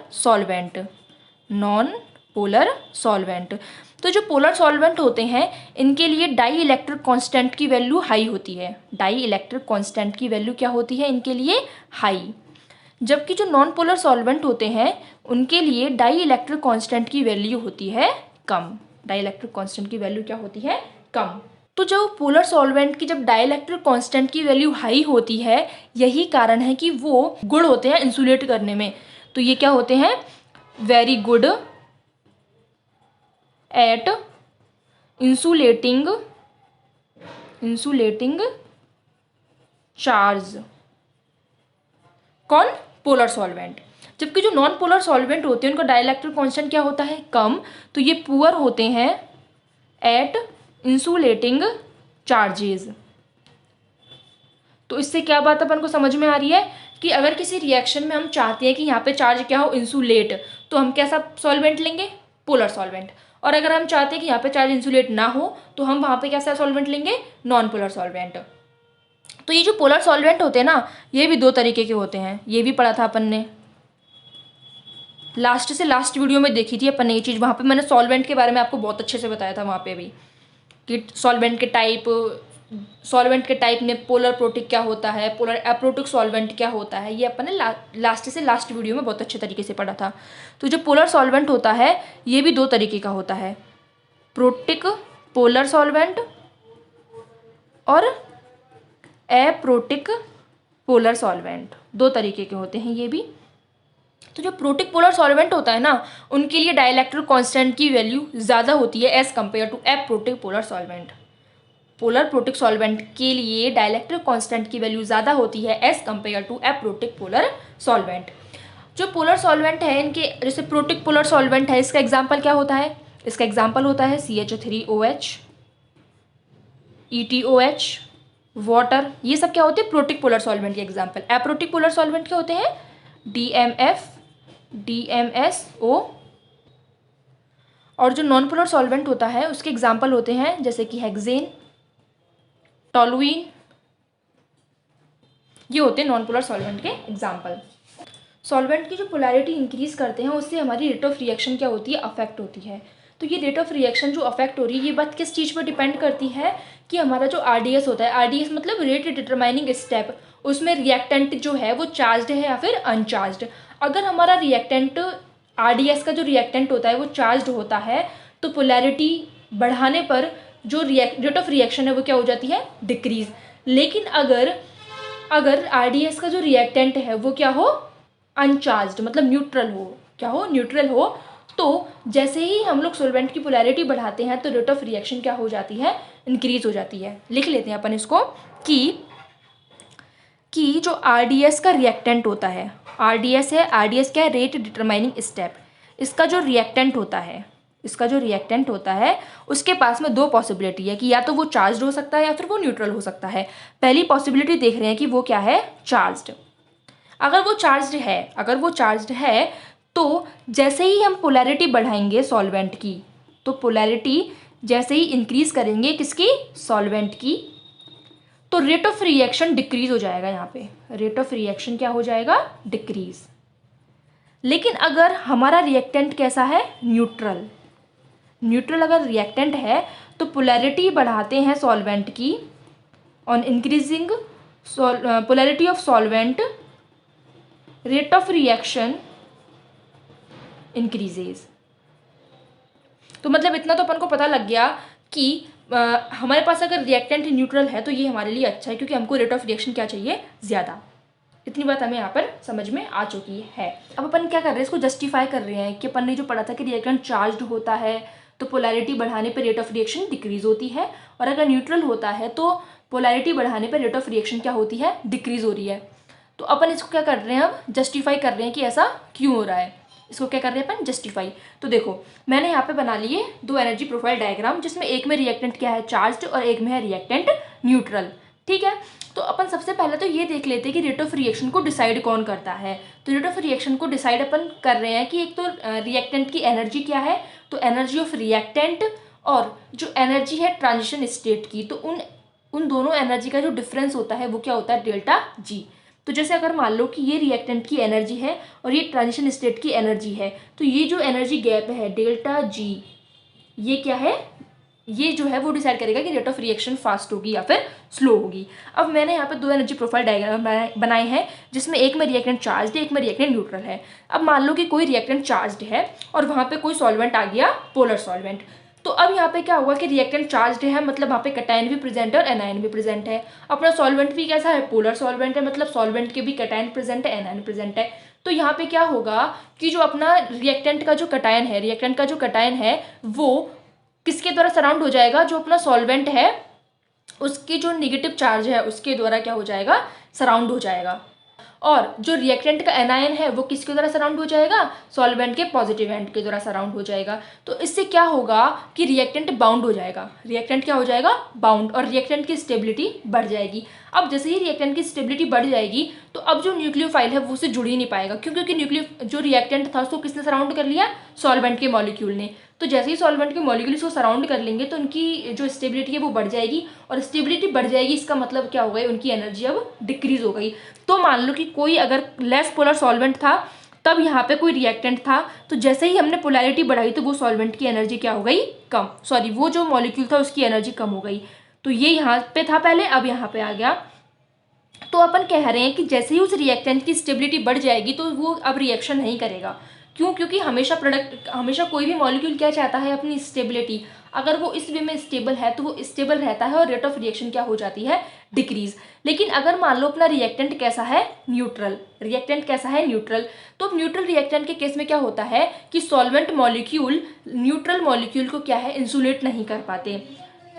सॉल्वेंट। तो जो पोलर सॉल्वेंट होते हैं इनके लिए डाई इलेक्ट्रिक कांस्टेंट की वैल्यू हाई होती है। डाई इलेक्ट्रिक कांस्टेंट की वैल्यू क्या होती है इनके लिए, हाई। जबकि जो नॉन पोलर सॉल्वेंट होते हैं उनके लिए डाई इलेक्ट्रिक कांस्टेंट की वैल्यू होती है कम। डाई इलेक्ट्रिक कांस्टेंट की वैल्यू क्या होती है, कम। तो जो पोलर सॉल्वेंट की जब डाई इलेक्ट्रिक कांस्टेंट की वैल्यू हाई होती है, यही कारण है कि वो गुड होते हैं इंसुलेट करने में। तो ये क्या होते हैं, very good at insulating charge. कौन, पोलर सॉल्वेंट। जबकि जो नॉन पोलर सॉल्वेंट होते हैं उनका डाइलेक्ट्रिक कांस्टेंट क्या होता है, कम। तो ये पुअर होते हैं एट इंसुलेटिंग चार्जेस। तो इससे क्या बात अपन को समझ में आ रही है कि अगर किसी रिएक्शन में हम चाहते हैं कि यहाँ पे चार्ज क्या हो, इंसुलेट, तो हम कैसा सॉल्वेंट लेंगे, पोलर सॉल्वेंट। और अगर हम चाहते हैं कि यहाँ पे चार्ज इंसुलेट ना हो तो हम वहाँ पे कैसा सॉल्वेंट लेंगे, नॉन पोलर सॉल्वेंट। तो ये जो पोलर सॉल्वेंट होते हैं ना, ये भी 2 तरीके के होते हैं, ये भी पढ़ा था अपन ने, लास्ट से लास्ट वीडियो में देखी थी अपन ने ये चीज़। वहाँ पे मैंने सॉल्वेंट के बारे में आपको बहुत अच्छे से बताया था वहाँ पे भी, कि सॉल्वेंट के टाइप में पोलर प्रोटिक क्या होता है, पोलर एप्रोटिक सॉल्वेंट क्या होता है, ये अपन ने लास्ट से लास्ट वीडियो में बहुत अच्छे तरीके से पढ़ा था। तो जो पोलर सॉल्वेंट होता है ये भी 2 तरीके का होता है, प्रोटिक पोलर सॉल्वेंट और एप्रोटिक पोलर सॉल्वेंट, 2 तरीके के होते हैं ये भी। तो जो प्रोटिक पोलर सॉल्वेंट होता है ना, उनके लिए डाइलेक्ट्रिक कांस्टेंट की वैल्यू ज़्यादा होती है as compared to aprotic polar solvent. Polar protic solvent के लिए डाइलेक्ट्रिक कांस्टेंट की वैल्यू ज़्यादा होती है as compared to aprotic polar solvent. जो पोलर सॉल्वेंट है इनके, जैसे प्रोटिक पोलर सॉल्वेंट है, इसका एग्जाम्पल क्या होता है, इसका एग्जाम्पल होता है CH3OH, ETOH, वाटर, ये सब क्या होते हैं, प्रोटिक पोलर सॉल्वेंट के एग्जाम्पल। एप्रोटिक पोलर सॉल्वेंट क्या होते हैं, DMF, DMSO। और जो नॉन पोलर सॉल्वेंट होता है उसके एग्जाम्पल होते हैं जैसे कि हेक्सेन, टॉलुइन, ये होते हैं नॉन पोलर सॉल्वेंट के एग्जाम्पल। सॉल्वेंट की जो पोलैरिटी इंक्रीज करते हैं उससे हमारी रेट ऑफ रिएक्शन क्या होती है, अफेक्ट होती है। तो ये रेट ऑफ रिएक्शन जो अफेक्ट हो रही है, ये बात किस चीज़ पर डिपेंड करती है कि हमारा जो RDS होता है, RDS मतलब रेट डिटरमाइनिंग स्टेप, उसमें रिएक्टेंट जो है वो चार्ज्ड है या फिर अनचार्ज्ड। अगर हमारा रिएक्टेंट, RDS का जो रिएक्टेंट होता है वो चार्ज्ड होता है तो पोलैरिटी बढ़ाने पर जो रेट ऑफ रिएक्शन है वो क्या हो जाती है, डिक्रीज। लेकिन अगर RDS का जो रिएक्टेंट है वो क्या हो, अनचार्ज्ड, मतलब न्यूट्रल हो, क्या हो, न्यूट्रल हो, तो जैसे ही हम लोग सॉल्वेंट की पोलैरिटी बढ़ाते हैं तो रेट ऑफ रिएक्शन क्या हो जाती है, इंक्रीज हो जाती है। लिख लेते हैं अपन इसको कि जो RDS का रिएक्टेंट होता है, RDS है, RDS क्या है, रेट डिटरमाइनिंग स्टेप, इसका जो रिएक्टेंट होता है उसके पास में 2 पॉसिबिलिटी है कि या तो वो चार्ज्ड हो सकता है या फिर वो न्यूट्रल हो सकता है। पहली पॉसिबिलिटी देख रहे हैं कि वो क्या है, चार्ज्ड। अगर वो चार्ज्ड है तो जैसे ही हम पोलैरिटी बढ़ाएंगे सॉल्वेंट की, तो पोलैरिटी जैसे ही इंक्रीज करेंगे किसकी, सॉल्वेंट की, तो रेट ऑफ रिएक्शन डिक्रीज हो जाएगा। यहाँ पे रेट ऑफ रिएक्शन क्या हो जाएगा, डिक्रीज। लेकिन अगर हमारा रिएक्टेंट कैसा है, न्यूट्रल अगर रिएक्टेंट है तो पोलैरिटी बढ़ाते हैं सॉल्वेंट की, on increasing polarity of solvent rate of reaction increases. तो मतलब इतना तो अपन को पता लग गया कि हमारे पास अगर रिएक्टेंट न्यूट्रल है तो ये हमारे लिए अच्छा है, क्योंकि हमको रेट ऑफ रिएक्शन क्या चाहिए, ज़्यादा। इतनी बात हमें यहाँ पर समझ में आ चुकी है। अब अपन क्या कर रहे हैं, इसको जस्टिफाई कर रहे हैं कि अपन ने जो पढ़ा था कि रिएक्टेंट चार्ज्ड होता है तो पोलैरिटी बढ़ाने पर रेट ऑफ रिएक्शन डिक्रीज होती है, और अगर न्यूट्रल होता है तो पोलैरिटी बढ़ाने पर रेट ऑफ रिएक्शन क्या होती है, डिक्रीज हो रही है। तो अपन इसको क्या कर रहे हैं, अब जस्टिफाई कर रहे हैं कि ऐसा क्यों हो रहा है, इसको क्या कर रहे हैं अपन, जस्टिफाई। तो देखो मैंने यहाँ पे बना लिए 2 एनर्जी प्रोफाइल डायग्राम, जिसमें एक में रिएक्टेंट क्या है, चार्ज्ड, और एक में है रिएक्टेंट न्यूट्रल। ठीक है, तो अपन सबसे पहले तो ये देख लेते हैं कि रेट ऑफ रिएक्शन को डिसाइड कौन करता है। तो रेट ऑफ रिएक्शन को डिसाइड अपन कर रहे हैं कि एक तो रिएक्टेंट की एनर्जी क्या है, तो एनर्जी ऑफ रिएक्टेंट, और जो एनर्जी है ट्रांजिशन स्टेट की, तो उन दोनों एनर्जी का जो डिफरेंस होता है वो क्या होता है, डेल्टा जी। तो जैसे अगर मान लो कि ये रिएक्टेंट की एनर्जी है और ये ट्रांजिशन स्टेट की एनर्जी है, तो ये जो एनर्जी गैप है डेल्टा जी, ये क्या है, ये जो है वो डिसाइड करेगा कि रेट ऑफ रिएक्शन फास्ट होगी या फिर स्लो होगी। अब मैंने यहाँ पे 2 एनर्जी प्रोफाइल डायग्राम बनाए हैं, जिसमें एक में रिएक्टेंट चार्ज्ड है, एक में रिएक्टेंट न्यूट्रल है। अब मान लो कि कोई रिएक्टेंट चार्ज्ड है और वहाँ पे कोई सॉल्वेंट आ गया, पोलर सॉल्वेंट। तो अब यहाँ पे क्या हुआ कि रिएक्टेंट चार्ज्ड है, मतलब वहाँ पे कैटायन भी प्रेजेंट है और एनायन भी प्रेजेंट है। अपना सॉल्वेंट भी कैसा है, पोलर सॉल्वेंट है, मतलब सॉल्वेंट के भी कैटायन प्रेजेंट है, एनायन प्रेजेंट है। तो यहाँ पे क्या होगा कि जो अपना रिएक्टेंट का जो कैटायन है वो किसके द्वारा सराउंड हो जाएगा, जो अपना सॉल्वेंट है उसकी जो नेगेटिव चार्ज है उसके द्वारा क्या हो जाएगा, सराउंड हो जाएगा। और जो रिएक्टेंट का एनायन है वो किसके द्वारा सराउंड हो जाएगा, सॉल्वेंट के पॉजिटिव एंड के द्वारा सराउंड हो जाएगा। तो इससे क्या होगा कि रिएक्टेंट बाउंड हो जाएगा, रिएक्टेंट क्या हो जाएगा, बाउंड, और रिएक्टेंट की स्टेबिलिटी बढ़ जाएगी। अब जैसे ही रिएक्टेंट की स्टेबिलिटी बढ़ जाएगी तो अब जो न्यूक्लियोफाइल है वो उससे जुड़ ही नहीं पाएगा, क्योंकि जो रिएक्टेंट था उसको किसने सराउंड कर लिया, सॉल्वेंट के मॉलिक्यूल ने। तो जैसे ही सॉल्वेंट के मॉलिक्यूल इसको सराउंड कर लेंगे तो उनकी जो स्टेबिलिटी है वो बढ़ जाएगी, और स्टेबिलिटी बढ़ जाएगी इसका मतलब क्या हो गई, उनकी एनर्जी अब डिक्रीज हो गई। तो मान लो कि कोई अगर लेस पोलर सॉल्वेंट था, तब यहाँ पे कोई रिएक्टेंट था, तो जैसे ही हमने पोलैरिटी बढ़ाई तो वो सॉल्वेंट की एनर्जी क्या हो गई, कम, सॉरी वो जो मॉलिक्यूल था उसकी एनर्जी कम हो गई। तो ये यहाँ पे था पहले, अब यहाँ पे आ गया। तो अपन कह रहे हैं कि जैसे ही उस रिएक्टेंट की स्टेबिलिटी बढ़ जाएगी तो वो अब रिएक्शन नहीं करेगा। क्यों, क्योंकि हमेशा कोई भी मॉलिक्यूल क्या चाहता है, अपनी स्टेबिलिटी। अगर वो इस वे में स्टेबल है तो वो स्टेबल रहता है और रेट ऑफ रिएक्शन क्या हो जाती है, डिक्रीज। लेकिन अगर मान लो अपना रिएक्टेंट कैसा है, न्यूट्रल, रिएक्टेंट कैसा है, न्यूट्रल, तो न्यूट्रल रिएक्टेंट के केस में क्या होता है कि सॉल्वेंट मॉलिक्यूल न्यूट्रल मॉलिक्यूल को क्या है, इंसुलेट नहीं कर पाते,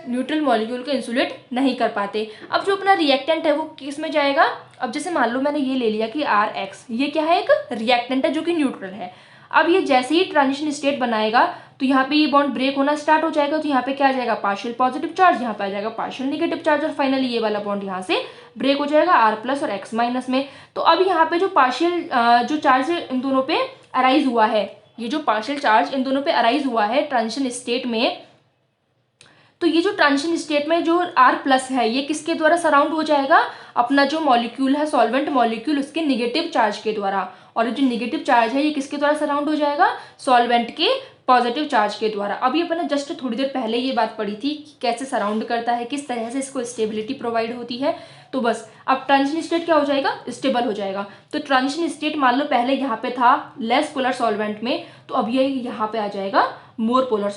न्यूट्रल मॉलिक्यूल को इंसुलेट नहीं कर पाते। अब जो अपना रिएक्टेंट है वो किस में जाएगा, अब जैसे मान लो मैंने ये ले लिया कि RX, ये क्या है, एक रिएक्टेंट है जो कि न्यूट्रल है। अब ये जैसे ही ट्रांजिशन स्टेट बनाएगा तो यहाँ पे ये बॉन्ड ब्रेक होना स्टार्ट हो जाएगा, तो यहाँ पे क्या आ जाएगा, पार्शियल पॉजिटिव चार्ज, यहाँ पे आ जाएगा पार्शियल नेगेटिव चार्ज, और फाइनली ये वाला बॉन्ड यहाँ से ब्रेक हो जाएगा R+ और X- में। तो अब यहाँ पे जो पार्शियल जो चार्ज इन दोनों पे अराइज हुआ है, ये जो पार्शियल चार्ज इन दोनों पे अराइज हुआ है ट्रांजिशन स्टेट में, तो ये जो ट्रांजिशन स्टेट में जो R+ है ये किसके द्वारा सराउंड हो जाएगा, अपना जो मॉलिक्यूल है सॉल्वेंट मॉलिक्यूल उसके निगेटिव चार्ज के द्वारा, और जो निगेटिव चार्ज है ये किसके द्वारा सराउंड हो जाएगा, सॉल्वेंट के पॉजिटिव चार्ज के द्वारा। अभी अपन ने जस्ट थोड़ी देर पहले ये बात पढ़ी थी कि कैसे सराउंड करता है, किस तरह से इसको स्टेबिलिटी प्रोवाइड होती है। तो बस अब ट्रांजिशन स्टेट क्या हो जाएगा, स्टेबल हो जाएगा। तो ट्रांजिशन स्टेट मान लो पहले यहाँ पे था लेस पोलर सॉल्वेंट में, तो अब ये यहाँ पे आ जाएगा मोर पोलर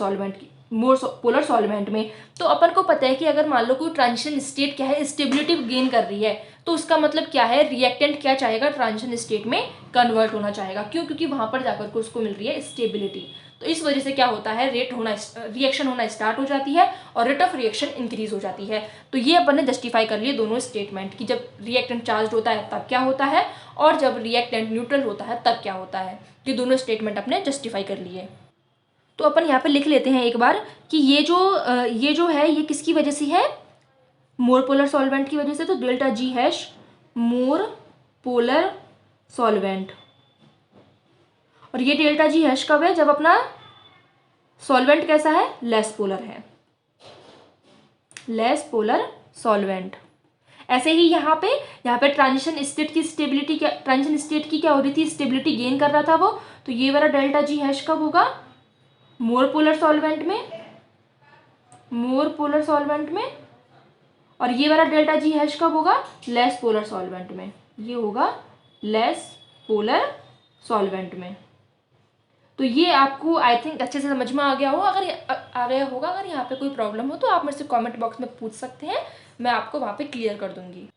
सॉल्वेंट में। तो अपन को पता है कि अगर मान लो कोई ट्रांजिशन स्टेट क्या है, स्टेबिलिटी गेन कर रही है, तो उसका मतलब क्या है, रिएक्टेंट क्या चाहेगा, ट्रांजिशन स्टेट में कन्वर्ट होना चाहेगा। क्यों, क्योंकि वहां पर जाकर के उसको मिल रही है स्टेबिलिटी। तो इस वजह से क्या होता है, रिएक्शन होना स्टार्ट हो जाती है और रेट ऑफ रिएक्शन इंक्रीज हो जाती है। तो ये अपन ने जस्टिफाई कर लिए दोनों स्टेटमेंट कि जब रिएक्टेंट चार्ज होता है तब क्या होता है, और जब रिएक्टेंट न्यूट्रल होता है तब क्या होता है। ये दोनों स्टेटमेंट अपने जस्टिफाई कर लिए। तो अपन यहाँ पे लिख लेते हैं एक बार कि ये जो है ये किसकी वजह से है, मोर पोलर सॉल्वेंट की वजह से। तो ΔG# मोर पोलर सॉल्वेंट, और ये ΔG# कब है, जब अपना सॉल्वेंट कैसा है, लेस पोलर है, लेस पोलर सॉल्वेंट। ऐसे ही यहाँ पे ट्रांजिशन स्टेट की क्या हो रही थी, स्टेबिलिटी गेन कर रहा था वो। तो ये वाला ΔG# कब होगा, मोर पोलर सॉल्वेंट में, और ये वाला ΔG# कब होगा, लेस पोलर सॉल्वेंट में। ये होगा लेस पोलर सॉल्वेंट में। तो ये आपको आई थिंक अच्छे से समझ में आ गया होगा। अगर यहाँ पे कोई प्रॉब्लम हो तो आप मेरे से कमेंट बॉक्स में पूछ सकते हैं, मैं आपको वहाँ पे क्लियर कर दूंगी।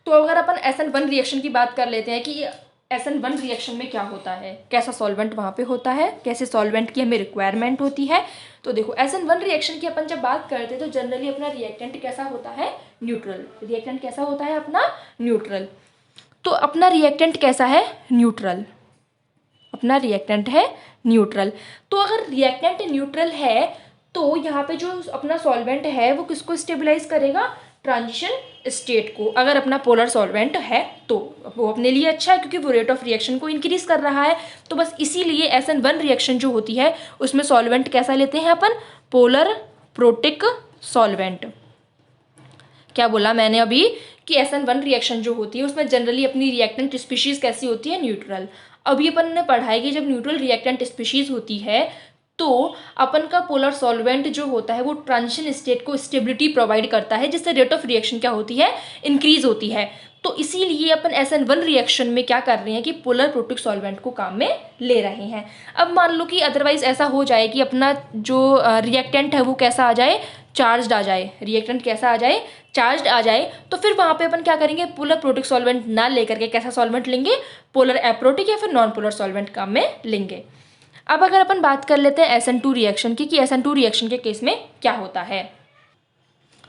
तो अगर अपन SN1 रिएक्शन की बात कर लेते हैं कि SN1 रिएक्शन में क्या होता है, कैसा सॉल्वेंट वहाँ पे होता है, कैसे सॉल्वेंट की हमें रिक्वायरमेंट होती है। तो देखो SN1 रिएक्शन की अपन जब बात करते हैं तो जनरली अपना रिएक्टेंट कैसा होता है, न्यूट्रल। रिएक्टेंट कैसा होता है अपना, न्यूट्रल। तो अपना रिएक्टेंट कैसा है, न्यूट्रल, अपना रिएक्टेंट है न्यूट्रल। तो अगर रिएक्टेंट न्यूट्रल है तो यहाँ पे जो अपना सॉल्वेंट है वो किसको स्टेबलाइज करेगा, ट्रांजिशन स्टेट को। अगर अपना पोलर सॉल्वेंट है तो वो अपने लिए अच्छा है, क्योंकि वो रेट ऑफ रिएक्शन को इंक्रीज कर रहा है। तो बस इसीलिए SN1 रिएक्शन जो होती है उसमें सॉल्वेंट कैसा लेते हैं अपन, पोलर प्रोटिक सॉल्वेंट। क्या बोला मैंने अभी कि SN1 रिएक्शन जो होती है उसमें जनरली अपनी रिएक्टेंट स्पीशीज कैसी होती है, न्यूट्रल। अभी अपन ने पढ़ा है कि जब न्यूट्रल रिएक्टेंट स्पीशीज होती है तो अपन का पोलर सॉल्वेंट जो होता है वो ट्रांजिशन स्टेट को स्टेबिलिटी प्रोवाइड करता है, जिससे रेट ऑफ रिएक्शन क्या होती है, इंक्रीज होती है। तो इसीलिए अपन SN1 रिएक्शन में क्या कर रहे हैं कि पोलर प्रोटिक सॉल्वेंट को काम में ले रहे हैं। अब मान लो कि अदरवाइज ऐसा हो जाए कि अपना जो रिएक्टेंट है वो कैसा आ जाए, चार्ज्ड आ जाए, रिएक्टेंट कैसा आ जाए, चार्ज्ड आ जाए, तो फिर वहाँ पे अपन क्या करेंगे, पोलर प्रोटिक सॉल्वेंट ना लेकर के कैसा सॉल्वेंट लेंगे, पोलर एप्रोटिक या फिर नॉन पोलर सॉल्वेंट काम में लेंगे। अब अगर अपन बात कर लेते हैं SN2 रिएक्शन की कि SN2 रिएक्शन के केस में क्या होता है।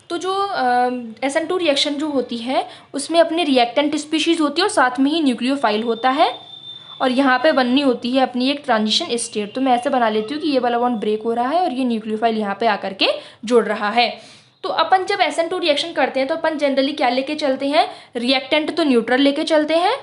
तो जो SN2 रिएक्शन जो होती है उसमें अपनी रिएक्टेंट स्पीशीज़ होती है और साथ में ही न्यूक्लियोफाइल होता है, और यहाँ पे बननी होती है अपनी एक ट्रांजिशन स्टेट। तो मैं ऐसे बना लेती हूँ कि ये वाला बॉन्ड ब्रेक हो रहा है और ये न्यूक्लियोफाइल यहाँ पे आकर के जुड़ रहा है। तो अपन जब SN2 रिएक्शन करते हैं तो अपन जनरली क्या लेके चलते हैं, रिएक्टेंट तो न्यूट्रल लेके चलते हैं,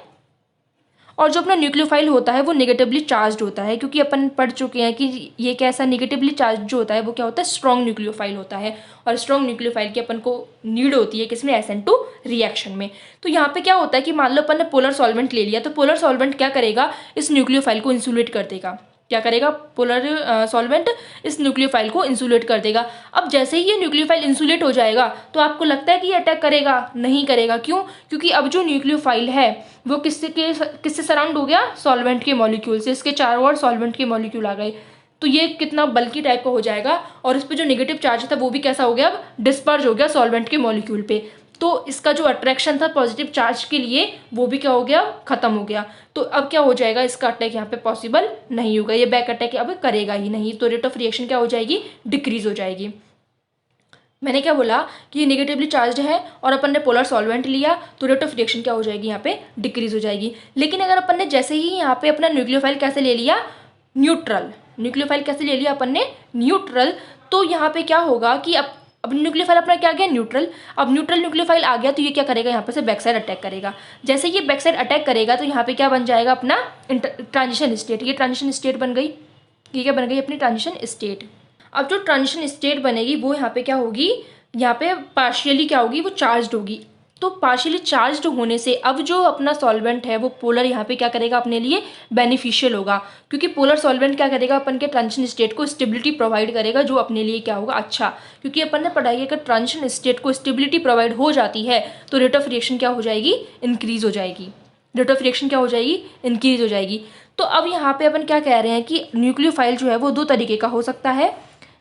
और जो अपना न्यूक्लियोफाइल होता है वो नेगेटिवली चार्ज्ड होता है, क्योंकि अपन पढ़ चुके हैं कि ये कैसा नेगेटिवली चार्ज जो होता है वो क्या होता है, स्ट्रॉन्ग न्यूक्लियोफाइल होता है, और स्ट्रॉन्ग न्यूक्लियोफाइल की अपन को नीड होती है किसमें, SN2 रिएक्शन में। तो यहाँ पे क्या होता है कि मान लो अपन ने पोलर सॉल्वेंट ले लिया, तो पोलर सॉल्वेंट क्या करेगा, इस न्यूक्लियोफाइल को इंसुलेट कर देगा। क्या करेगा, पोलर सॉल्वेंट इस न्यूक्लियोफाइल को इंसुलेट कर देगा। अब जैसे ही ये न्यूक्लियोफाइल इंसुलेट हो जाएगा तो आपको लगता है कि ये अटैक करेगा, नहीं करेगा। क्यों, क्योंकि अब जो न्यूक्लियोफाइल है वो किससे सराउंड हो गया, सॉल्वेंट के मॉलिक्यूल से। इसके चारों ओर सॉल्वेंट के मॉलिक्यूल आ गए, तो ये कितना बल्कि टाइप का हो जाएगा, और इस पर जो नेगेटिव चार्ज था वो भी कैसा हो गया, अब डिस्पर्ज हो गया सॉल्वेंट के मॉलिक्यूल पे। तो इसका जो अट्रैक्शन था पॉजिटिव चार्ज के लिए वो भी क्या हो गया, खत्म हो गया। तो अब क्या हो जाएगा, इसका अटैक यहाँ पे पॉसिबल नहीं होगा, ये बैक अटैक अब करेगा ही नहीं। तो रेट ऑफ रिएक्शन क्या हो जाएगी, डिक्रीज हो जाएगी। मैंने क्या बोला कि ये नेगेटिवली चार्ज है और अपन ने पोलर सॉल्वेंट लिया, तो रेट ऑफ रिएक्शन क्या हो जाएगी, यहाँ पे डिक्रीज हो जाएगी। लेकिन अगर अपन ने जैसे ही यहाँ पे अपना न्यूक्लियोफाइल कैसे ले लिया, न्यूट्रल, न्यूक्लियोफाइल कैसे ले लिया अपन ने, न्यूट्रल, तो यहाँ पे क्या होगा कि अब न्यूक्लियोफाइल अपना क्या आ गया, न्यूट्रल। अब न्यूट्रल न्यूक्लियोफाइल आ गया तो ये क्या करेगा, यहाँ पे से बैक साइड अटैक करेगा। जैसे ये बैक साइड अटैक करेगा तो यहाँ पे क्या बन जाएगा, अपना ट्रांजिशन स्टेट। ये ट्रांजिशन स्टेट बन गई, ये क्या बन गई, अपनी ट्रांजिशन स्टेट। अब जो ट्रांजिशन स्टेट बनेगी वो यहाँ पे क्या होगी, यहाँ पे पार्शियली क्या होगी, वो चार्ज्ड होगी। तो पार्शियली चार्ज्ड होने से अब जो अपना सॉल्वेंट है वो पोलर यहाँ पे क्या करेगा, अपने लिए बेनिफिशियल होगा, क्योंकि पोलर सॉल्वेंट क्या करेगा, अपन के ट्रांजिशन स्टेट को स्टेबिलिटी प्रोवाइड करेगा, जो अपने लिए क्या होगा, अच्छा। क्योंकि अपन ने पढ़ाई है कि ट्रांजिशन स्टेट को स्टेबिलिटी प्रोवाइड हो जाती है तो रेट ऑफ रिएक्शन क्या हो जाएगी, इंक्रीज हो जाएगी। रेट ऑफ रिएक्शन क्या हो जाएगी, इंक्रीज हो जाएगी। तो अब यहाँ पे अपन क्या कह रहे हैं कि न्यूक्लियोफाइल जो है वो दो तरीके का हो सकता है।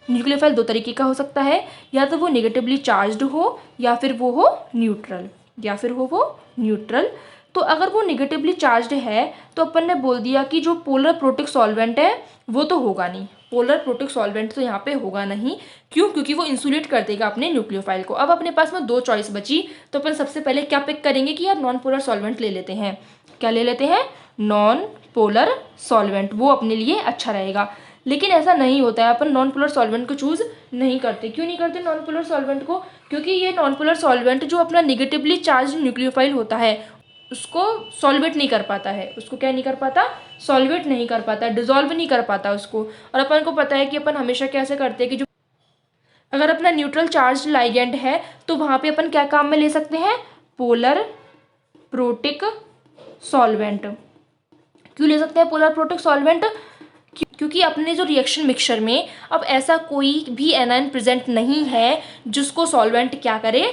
न्यूक्लियोफाइल दो तरीके का हो सकता है, या तो वो नेगेटिवली चार्ज्ड हो या फिर वो हो न्यूट्रल, या फिर वो न्यूट्रल। तो अगर वो नेगेटिवली चार्ज्ड है तो अपन ने बोल दिया कि जो पोलर प्रोटिक सॉल्वेंट है वो तो होगा नहीं, पोलर प्रोटिक सॉल्वेंट तो यहाँ पे होगा नहीं। क्यों, क्योंकि वो इंसुलेट कर देगा अपने न्यूक्लियोफाइल को। अब अपने पास में दो चॉइस बची, तो अपन सबसे पहले क्या पिक करेंगे कि यार नॉन पोलर सॉल्वेंट ले लेते हैं। क्या ले लेते हैं, नॉन पोलर सॉल्वेंट, वो अपने लिए अच्छा रहेगा। लेकिन ऐसा नहीं होता है, अपन नॉन पोलर सॉल्वेंट को चूज नहीं करते। क्यों नहीं करते नॉन पोलर सॉल्वेंट को, क्योंकि ये नॉन पोलर सॉल्वेंट जो अपना नेगेटिवली चार्ज न्यूक्लियोफाइल होता है उसको सॉल्वेट नहीं कर पाता है, उसको क्या नहीं कर पाता, सॉल्वेट नहीं कर पाता, डिजोल्व नहीं कर पाता उसको। और अपन को पता है कि अपन हमेशा कैसे करते हैं कि जो अगर अपना न्यूट्रल चार्ज लाइगेंड है तो वहाँ पे अपन क्या काम में ले सकते हैं, पोलर प्रोटिक सॉल्वेंट। क्यों ले सकते हैं पोलर प्रोटिक सॉल्वेंट, क्योंकि अपने जो रिएक्शन मिक्सचर में अब ऐसा कोई भी एनायन प्रेजेंट नहीं है जिसको सॉल्वेंट क्या करे,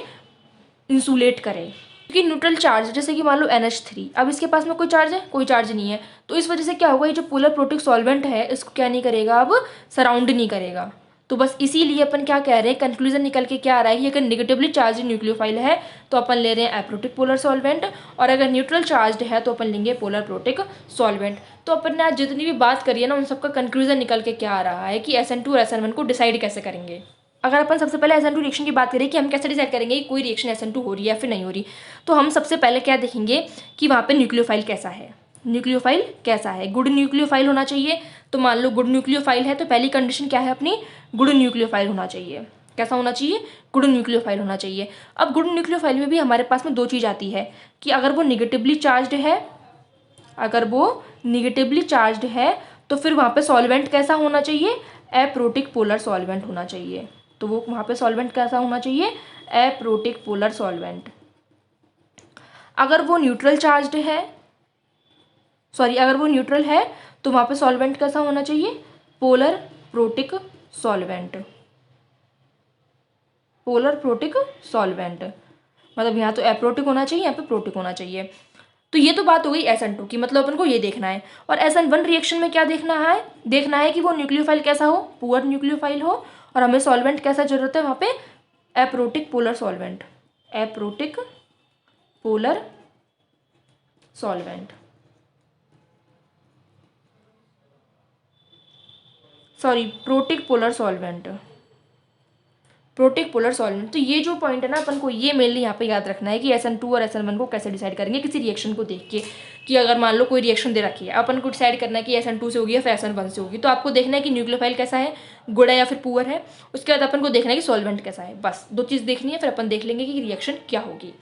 इंसुलेट करे। क्योंकि न्यूट्रल चार्ज जैसे कि मान लो NH3, अब इसके पास में कोई चार्ज है, कोई चार्ज नहीं है, तो इस वजह से क्या होगा, ये जो पोलर प्रोटिक सॉल्वेंट है इसको क्या नहीं करेगा, अब सराउंड नहीं करेगा। तो बस इसीलिए अपन क्या कह रहे हैं, कंक्लूजन निकल के क्या आ रहा है कि अगर नेगेटिवली चार्ज न्यूक्लियोफाइल है तो अपन ले रहे हैं एप्रोटिक पोलर सॉल्वेंट, और अगर न्यूट्रल चार्ज है तो अपन लेंगे पोलर प्रोटिक सॉल्वेंट। तो अपन ने आज जितनी भी बात करी है ना उन सबका कंक्लूजन निकल के क्या आ रहा है कि SN2 और SN1 को डिसाइड कैसे करेंगे। अगर अपन सबसे पहले SN2 रिएक्शन की बात करें कि हम कैसे डिसाइड करेंगे कि कोई रिएक्शन SN2 हो रही है या फिर नहीं हो रही, तो हम सबसे पहले क्या देखेंगे कि वहाँ पे न्यूक्लियोफाइल कैसा है। न्यूक्लियोफाइल कैसा है, गुड न्यूक्लियोफाइल होना चाहिए। तो मान लो गुड न्यूक्लियोफाइल है तो पहली कंडीशन क्या है अपनी, गुड न्यूक्लियोफाइल होना चाहिए। कैसा होना चाहिए, गुड न्यूक्लियोफाइल होना चाहिए। अब गुड न्यूक्लियोफाइल में भी हमारे पास में दो चीज़ आती है कि अगर वो निगेटिवली चार्ज्ड है, अगर वो निगेटिवली चार्ज्ड है तो फिर वहाँ पे सॉल्वेंट कैसा होना चाहिए, एप्रोटिक पोलर सॉल्वेंट होना चाहिए। तो वो वहाँ पे सॉल्वेंट कैसा होना चाहिए, एप्रोटिक पोलर सॉल्वेंट। अगर वो न्यूट्रल चार्ज्ड है, सॉरी अगर वो न्यूट्रल है तो वहाँ पे सॉल्वेंट कैसा होना चाहिए, polar protic solvent. Polar protic solvent मतलब यहाँ तो एप्रोटिक होना चाहिए, यहाँ पे प्रोटिक होना चाहिए। तो ये तो बात हो गई SN2 की, मतलब अपन को ये देखना है। और SN1 रिएक्शन में क्या देखना है, देखना है कि वो न्यूक्लियोफाइल कैसा हो, पुअर न्यूक्लियोफाइल हो, और हमें सॉल्वेंट कैसा जरूरत है वहाँ पे, aprotic polar solvent, aprotic polar solvent, sorry protic polar solvent, protic polar solvent. तो ये जो पॉइंट है ना, अपन को ये मेनली यहाँ पे याद रखना है कि SN2 और SN1 को कैसे डिसाइड करेंगे किसी रिएक्शन को देख के, कि अगर मान लो कोई रिएक्शन दे रखी है, अपन को डिसाइड करना है कि SN2 से होगी या फिर SN1 से होगी। तो आपको देखना है कि न्यूक्लियोफाइल कैसा है, गुड है या फिर पुअर है। उसके बाद अपन को देखना है कि सॉल्वेंट कैसा है, बस 2 चीज़ देखनी है, फिर अपन देख लेंगे कि रिएक्शन क्या होगी।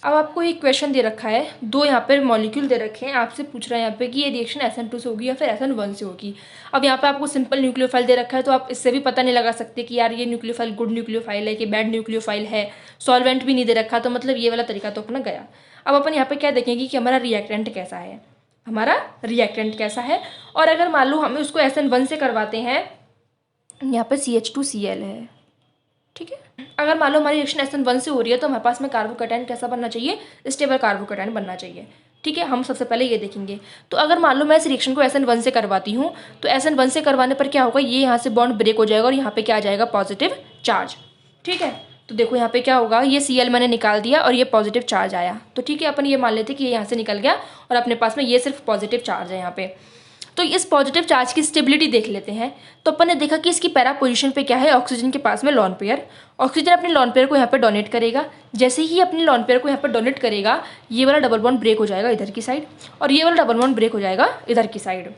अब आपको एक क्वेश्चन दे रखा है, 2 यहाँ पर मॉलिक्यूल दे रखे हैं, आपसे पूछ रहा है यहाँ पे कि ये रिएक्शन SN2 से होगी या फिर SN1 से होगी। अब यहाँ पे आपको सिंपल न्यूक्लियोफाइल दे रखा है, तो आप इससे भी पता नहीं लगा सकते कि यार ये न्यूक्लियोफाइल गुड न्यूक्लियोफाइल है कि बैड न्यूक्लियोफाइल है। सॉल्वेंट भी नहीं दे रखा, तो मतलब ये वाला तरीका तो अपना गया। अब अपन यहाँ पे क्या देखेंगे कि हमारा रिएक्टेंट कैसा है, हमारा रिएक्टेंट कैसा है। और अगर मान लो हमें उसको SN1 से करवाते हैं, यहाँ पे CH2Cl है, ठीक है। अगर मान लो हमारी रिएक्शन SN1 से हो रही है, तो हमारे पास में कार्बोकैटायन कैसा बनना चाहिए, स्टेबल कार्बोकैटायन बनना चाहिए, ठीक है। हम सबसे पहले ये देखेंगे। तो अगर मान लो मैं इस रिएक्शन को SN1 से करवाती हूँ, तो SN1 से करवाने पर क्या होगा, ये यहाँ से बॉन्ड ब्रेक हो जाएगा और यहाँ पे क्या आ जाएगा, पॉजिटिव चार्ज, ठीक है। तो देखो यहाँ पे क्या होगा, ये Cl मैंने निकाल दिया और ये पॉजिटिव चार्ज आया, तो ठीक है, अपन ये मान लेते कि ये यहाँ से निकल गया और अपने पास में ये सिर्फ पॉजिटिव चार्ज है यहाँ पे। तो इस पॉजिटिव चार्ज की स्टेबिलिटी देख लेते हैं। तो अपन ने देखा कि इसकी पैरा पोजीशन पे क्या है, ऑक्सीजन के पास में लॉन पेयर। ऑक्सीजन अपने लॉन पेयर को यहाँ पे डोनेट करेगा। जैसे ही अपने लॉन पेयर को यहाँ पे डोनेट करेगा, ये वाला डबल बॉन्ड ब्रेक हो जाएगा इधर की साइड और ये वाला डबल बॉन्ड ब्रेक हो जाएगा इधर की साइड।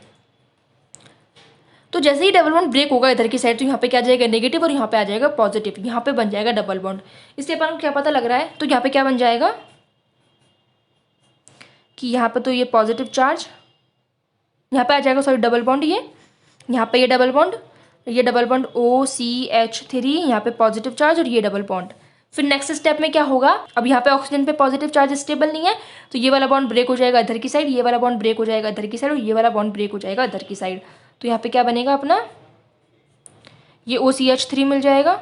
तो जैसे ही डबल बॉन्ड ब्रेक होगा इधर की साइड, तो यहाँ पे क्या आ जाएगा, नेगेटिव, और यहाँ पे आ जाएगा पॉजिटिव। यहाँ पे बन जाएगा डबल बॉन्ड। इससे अपन को क्या पता लग रहा है, तो यहाँ पे क्या बन जाएगा कि यहाँ पे तो ये पॉजिटिव चार्ज, यहाँ पे आ जाएगा सॉरी डबल बॉन्ड, ये यहाँ पे ये डबल बॉन्ड OCH3, यहाँ पे पॉजिटिव चार्ज और ये डबल बॉन्ड। फिर नेक्स्ट स्टेप में क्या होगा, अब यहाँ पे ऑक्सीजन पे पॉजिटिव चार्ज स्टेबल नहीं है, तो ये वाला बॉन्ड ब्रेक हो जाएगा इधर की साइड, ये वाला बॉन्ड ब्रेक हो जाएगा इधर की साइड और ये वाला बॉन्ड ब्रेक हो जाएगा इधर की साइड। तो यहाँ पे क्या बनेगा अपना, ये OCH3 मिल जाएगा,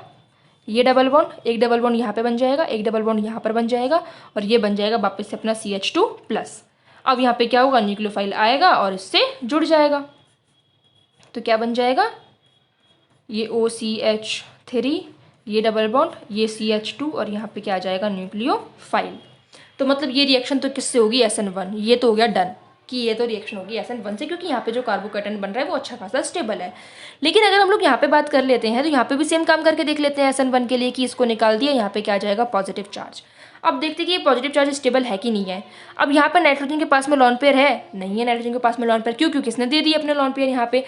ये डबल बॉन्ड, एक डबल बॉन्ड यहाँ पे बन जाएगा, एक डबल बॉन्ड यहाँ पर बन जाएगा और ये बन जाएगा वापस से अपना CH2+। अब यहाँ पे क्या होगा, न्यूक्लियोफाइल आएगा और इससे जुड़ जाएगा। तो क्या बन जाएगा, ये OCH3, ये डबल बॉन्ड, ये CH2 और यहाँ पे क्या आ जाएगा, न्यूक्लियोफाइल। तो मतलब ये रिएक्शन तो किससे होगी, SN1। ये तो हो गया डन कि ये तो रिएक्शन होगी SN1 से, क्योंकि यहाँ पे जो कार्बोकैटायन बन रहा है वो अच्छा खासा स्टेबल है। लेकिन अगर हम लोग यहाँ पे बात कर लेते हैं, तो यहाँ पे भी सेम काम करके देख लेते हैं SN1 के लिए, कि इसको निकाल दिया, यहाँ पे क्या आ जाएगा, पॉजिटिव चार्ज। अब देखते हैं कि ये पॉजिटिव चार्ज स्टेबल है कि नहीं है। अब यहाँ पर नाइट्रोजन के पास में लॉन पेयर है, नहीं है नाइट्रोजन के पास में लॉन पेयर, क्यों, क्योंकि किसने दे दी अपने लॉन पेयर यहाँ पे।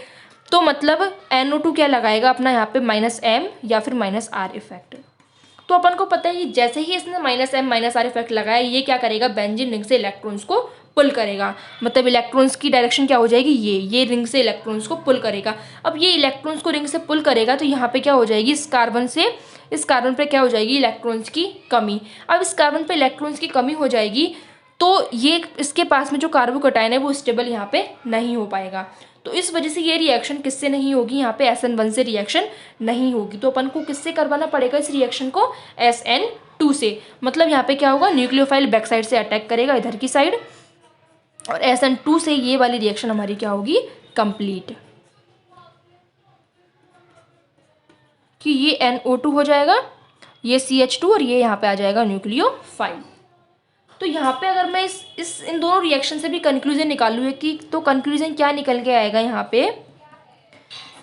तो मतलब NO2 क्या लगाएगा अपना यहाँ पे, -M या फिर -R इफेक्ट। तो अपन को पता है कि जैसे ही इसने -M -R इफेक्ट लगाया, ये क्या करेगा, बेंजीन रिंग से इलेक्ट्रॉन्स को पुल करेगा। मतलब इलेक्ट्रॉन्स की डायरेक्शन क्या हो जाएगी, ये रिंग से इलेक्ट्रॉन्स को पुल करेगा। अब ये इलेक्ट्रॉन्स को रिंग से पुल करेगा, तो यहाँ पे क्या हो जाएगी, इस कार्बन पे क्या हो जाएगी, इलेक्ट्रॉन्स की कमी। अब इस कार्बन पे इलेक्ट्रॉन्स की कमी हो जाएगी, तो ये इसके पास में जो कार्बोकैटायन है वो स्टेबल यहाँ पे नहीं हो पाएगा। तो इस वजह से ये रिएक्शन किससे नहीं होगी, यहाँ पे SN1 से रिएक्शन नहीं होगी। तो अपन को किससे करवाना पड़ेगा इस रिएक्शन को, SN2 से। मतलब यहाँ पे क्या होगा, न्यूक्लियोफाइल बैक साइड से अटैक करेगा इधर की साइड और SN2 से ये वाली रिएक्शन हमारी क्या होगी, कंप्लीट। कि ये NO2 हो जाएगा, ये CH2 और ये यहाँ पे आ जाएगा न्यूक्लियोफाइल। तो यहाँ पे अगर मैं इन दोनों रिएक्शन से भी कंक्लूजन निकालूँ कि, तो कंक्लूजन क्या निकल के आएगा यहाँ पे,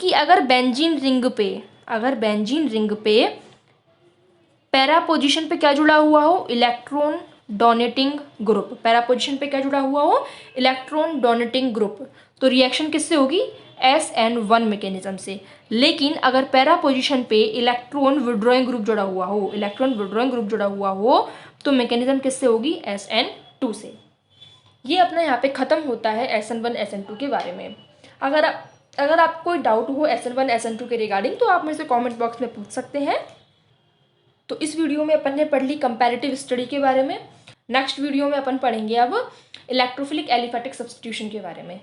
कि अगर बेंजीन रिंग पे पैरा पोजीशन पे क्या जुड़ा हुआ हो, electron donating group, para position पे क्या जुड़ा हुआ हो, इलेक्ट्रॉन डोनेटिंग ग्रुप, तो रिएक्शन किससे होगी, SN1 मैकेनिज्म से। लेकिन अगर पैरा पोजीशन पे इलेक्ट्रॉन विड्रॉइंग ग्रुप जुड़ा हुआ हो, तो मैकेनिज्म किससे होगी, SN2 से। ये अपना यहाँ पे ख़त्म होता है SN1 SN2 के बारे में। अगर आपको कोई डाउट हो SN1 SN2 के रिगार्डिंग, तो आप मेरे से कमेंट बॉक्स में पूछ सकते हैं। तो इस वीडियो में अपन ने पढ़ ली कंपैरेटिव स्टडी के बारे में। नेक्स्ट वीडियो में अपन पढ़ेंगे अब इलेक्ट्रोफिलिक एलिफैटिक सब्स्टिट्यूशन के बारे में।